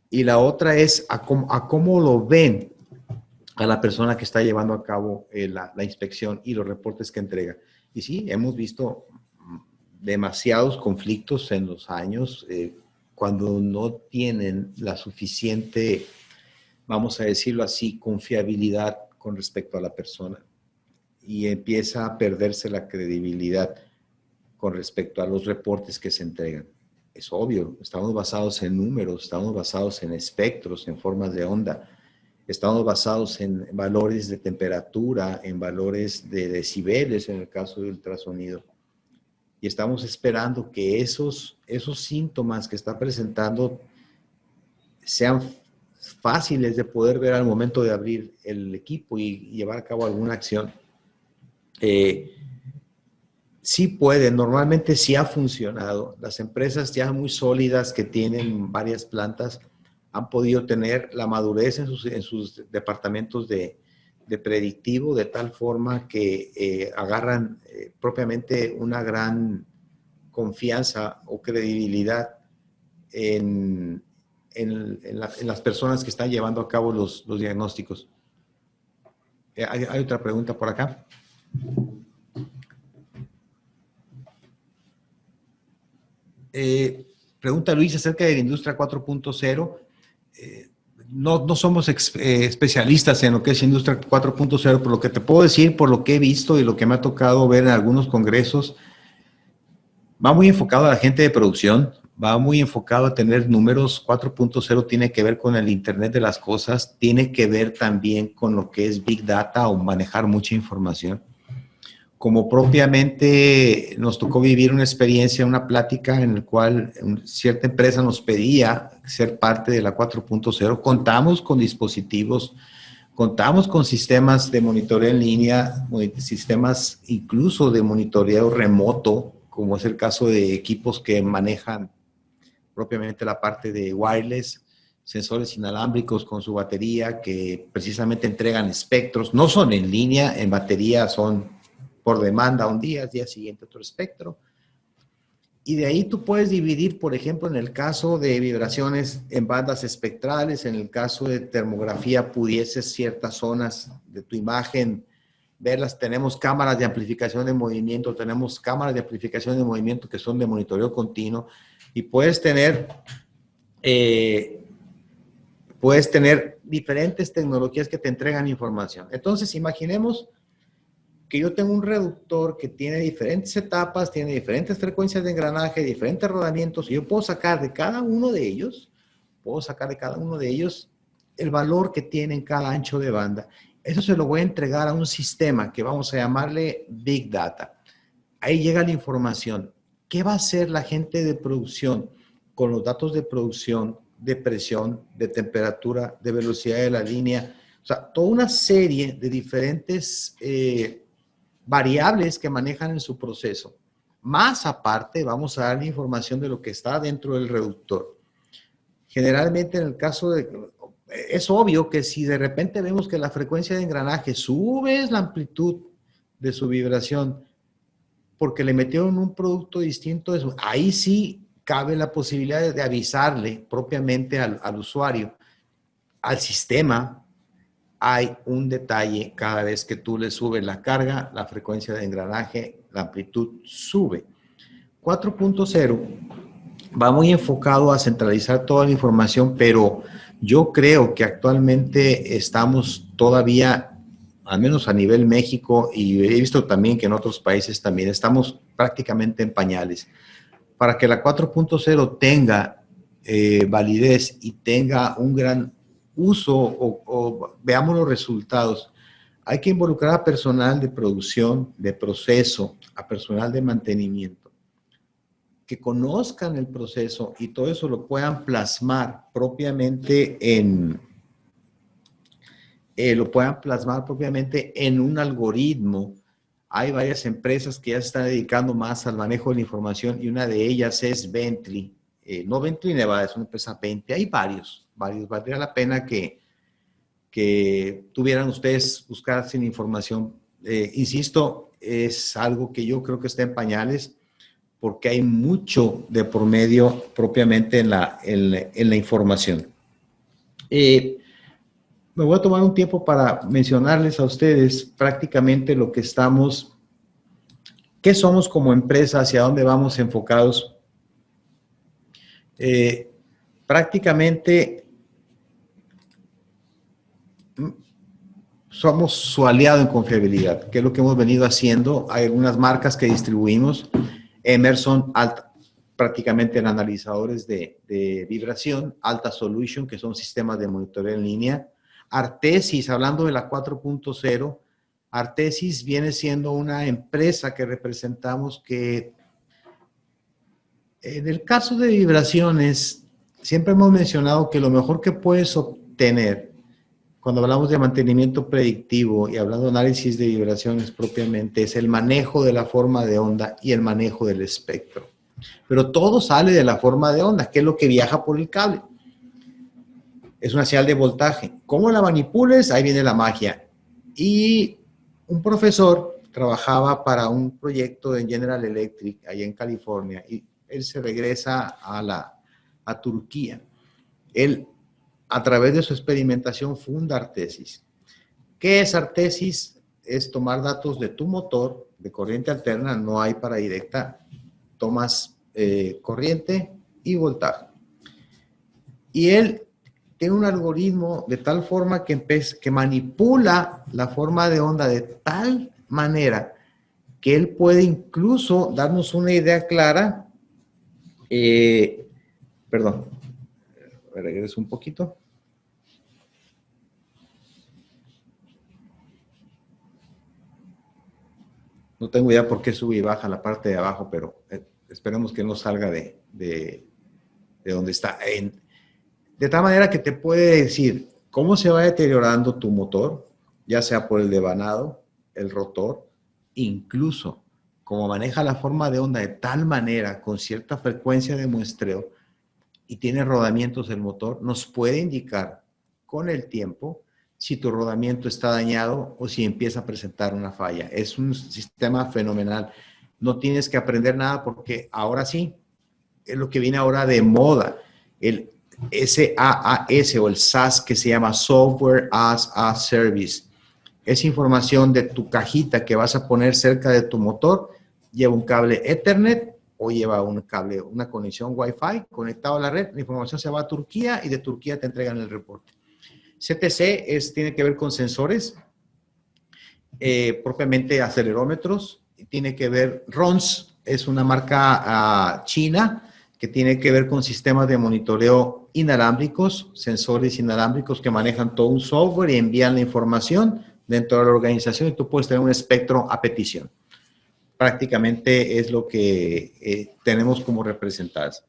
Y la otra es a cómo lo ven a la persona que está llevando a cabo la inspección y los reportes que entrega. Y sí, hemos visto demasiados conflictos en los años cuando no tienen la suficiente, vamos a decirlo así, confiabilidad con respecto a la persona, y empieza a perderse la credibilidad con respecto a los reportes que se entregan. Es obvio, estamos basados en números, estamos basados en espectros, en formas de onda. Estamos basados en valores de temperatura, en valores de decibeles en el caso de ultrasonido. Y estamos esperando que esos síntomas que está presentando sean fáciles de poder ver al momento de abrir el equipo y llevar a cabo alguna acción. Sí puede, normalmente sí ha funcionado. Las empresas ya muy sólidas que tienen varias plantas han podido tener la madurez en sus departamentos de predictivo, de tal forma que agarran propiamente una gran confianza o credibilidad en las personas que están llevando a cabo los diagnósticos. ¿Hay otra pregunta por acá? Pregunta Luis acerca de la industria 4.0. No somos especialistas en lo que es industria 4.0, por lo que te puedo decir, por lo que he visto y lo que me ha tocado ver en algunos congresos, va muy enfocado a la gente de producción, va muy enfocado a tener números. 4.0 tiene que ver con el Internet de las cosas, tiene que ver también con lo que es Big Data o manejar mucha información. Como propiamente nos tocó vivir una experiencia, una plática en la cual cierta empresa nos pedía ser parte de la 4.0, contamos con dispositivos, contamos con sistemas de monitoreo en línea, sistemas incluso de monitoreo remoto, como es el caso de equipos que manejan propiamente la parte de wireless, sensores inalámbricos con su batería que precisamente entregan espectros, no son en línea, en batería son por demanda un día, al día siguiente otro espectro. Y de ahí tú puedes dividir, por ejemplo, en el caso de vibraciones en bandas espectrales, en el caso de termografía, pudieses ciertas zonas de tu imagen verlas. Tenemos cámaras de amplificación de movimiento, tenemos cámaras de amplificación de movimiento que son de monitoreo continuo y puedes tener diferentes tecnologías que te entregan información. Entonces, imaginemos que yo tengo un reductor que tiene diferentes etapas, tiene diferentes frecuencias de engranaje, diferentes rodamientos, y yo puedo sacar de cada uno de ellos, el valor que tiene en cada ancho de banda. Eso se lo voy a entregar a un sistema que vamos a llamarle Big Data. Ahí llega la información. ¿Qué va a hacer la gente de producción con los datos de producción, de presión, de temperatura, de velocidad de la línea? O sea, toda una serie de diferentes variables que manejan en su proceso. Más aparte, vamos a darle información de lo que está dentro del reductor. Generalmente en el caso de... Es obvio que si de repente vemos que la frecuencia de engranaje sube la amplitud de su vibración porque le metieron un producto distinto, ahí sí cabe la posibilidad de avisarle propiamente al usuario, al sistema. Hay un detalle: cada vez que tú le subes la carga, la frecuencia de engranaje, la amplitud sube. 4.0 va muy enfocado a centralizar toda la información, pero yo creo que actualmente estamos todavía, al menos a nivel México, y he visto también que en otros países también, estamos prácticamente en pañales. Para que la 4.0 tenga validez y tenga un gran uso o veamos los resultados, hay que involucrar a personal de producción, de proceso, a personal de mantenimiento, que conozcan el proceso y todo eso lo puedan plasmar propiamente en un algoritmo. Hay varias empresas que ya se están dedicando más al manejo de la información y una de ellas es Bentley. No Bentley Nevada, es una empresa Bentley. Hay varios. Valdría la pena que tuvieran ustedes buscar sin información. Insisto, es algo que yo creo que está en pañales porque hay mucho de por medio propiamente en la información. Me voy a tomar un tiempo para mencionarles a ustedes prácticamente lo que estamos, qué somos como empresa, hacia dónde vamos enfocados. Prácticamente somos su aliado en confiabilidad, que es lo que hemos venido haciendo. Hay algunas marcas que distribuimos. Emerson, prácticamente en analizadores de vibración. Alta Solution, que son sistemas de monitoreo en línea. Artesis, hablando de la 4.0, Artesis viene siendo una empresa que representamos que en el caso de vibraciones, siempre hemos mencionado que lo mejor que puedes obtener cuando hablamos de mantenimiento predictivo y hablando de análisis de vibraciones propiamente es el manejo de la forma de onda y el manejo del espectro. Pero todo sale de la forma de onda, que es lo que viaja por el cable. Es una señal de voltaje. ¿Cómo la manipules? Ahí viene la magia. Y un profesor trabajaba para un proyecto de General Electric allá en California y él se regresa a Turquía. Él, a través de su experimentación, funda Artesis. ¿Qué es Artesis? Es tomar datos de tu motor, de corriente alterna, no hay para directa, tomas corriente y voltaje. Y él tiene un algoritmo de tal forma que manipula la forma de onda de tal manera que él puede incluso darnos una idea clara. Perdón, me regreso un poquito. No tengo idea por qué sube y baja la parte de abajo, pero esperemos que no salga de donde está. De tal manera que te puede decir cómo se va deteriorando tu motor, ya sea por el devanado, el rotor, incluso como maneja la forma de onda de tal manera, con cierta frecuencia de muestreo, y tiene rodamientos el motor, nos puede indicar con el tiempo si tu rodamiento está dañado o si empieza a presentar una falla. Es un sistema fenomenal. No tienes que aprender nada porque ahora sí, es lo que viene ahora de moda. El SaaS o el SaaS, que se llama Software as a Service. Es información de tu cajita que vas a poner cerca de tu motor, lleva un cable Ethernet o lleva un cable, una conexión Wi-Fi conectado a la red. La información se va a Turquía y de Turquía te entregan el reporte. CTC tiene que ver con sensores, propiamente acelerómetros, tiene que ver, RONS es una marca china que tiene que ver con sistemas de monitoreo inalámbricos, sensores inalámbricos que manejan todo un software y envían la información dentro de la organización y tú puedes tener un espectro a petición. Prácticamente es lo que tenemos como representantes.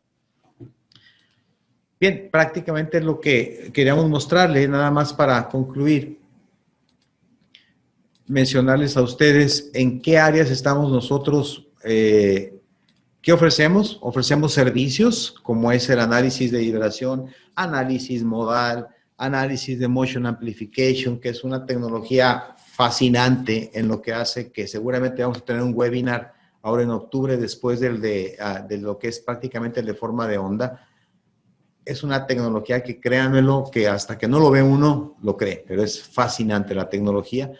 Bien, prácticamente es lo que queríamos mostrarles, nada más para concluir. Mencionarles a ustedes en qué áreas estamos nosotros, qué ofrecemos. Ofrecemos servicios como es el análisis de vibración, análisis modal, análisis de motion amplification, que es una tecnología fascinante en lo que hace que seguramente vamos a tener un webinar ahora en octubre después de lo que es prácticamente el de forma de onda. Es una tecnología que créanmelo que hasta que no lo ve uno lo cree, pero es fascinante la tecnología.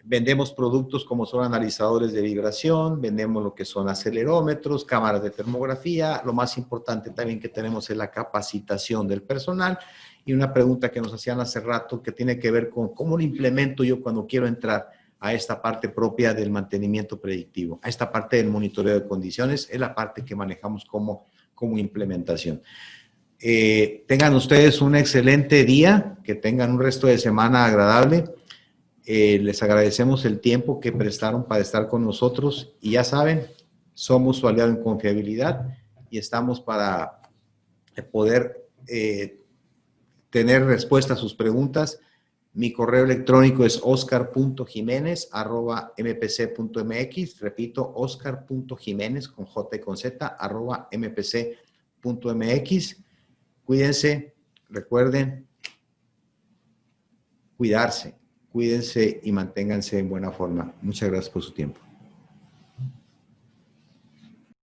Vendemos productos como son analizadores de vibración, vendemos lo que son acelerómetros, cámaras de termografía. Lo más importante también que tenemos es la capacitación del personal. Y una pregunta que nos hacían hace rato que tiene que ver con cómo lo implemento yo cuando quiero entrar a esta parte propia del mantenimiento predictivo, a esta parte del monitoreo de condiciones, es la parte que manejamos como implementación. Tengan ustedes un excelente día, que tengan un resto de semana agradable. Les agradecemos el tiempo que prestaron para estar con nosotros y ya saben, somos su aliado en confiabilidad y estamos para poder tener respuesta a sus preguntas. Mi correo electrónico es oscar.jimenez@mpc.mx. Repito, oscar.jimenez con J y con Z @mpc.mx. Cuídense, recuerden cuidarse. Cuídense y manténganse en buena forma. Muchas gracias por su tiempo.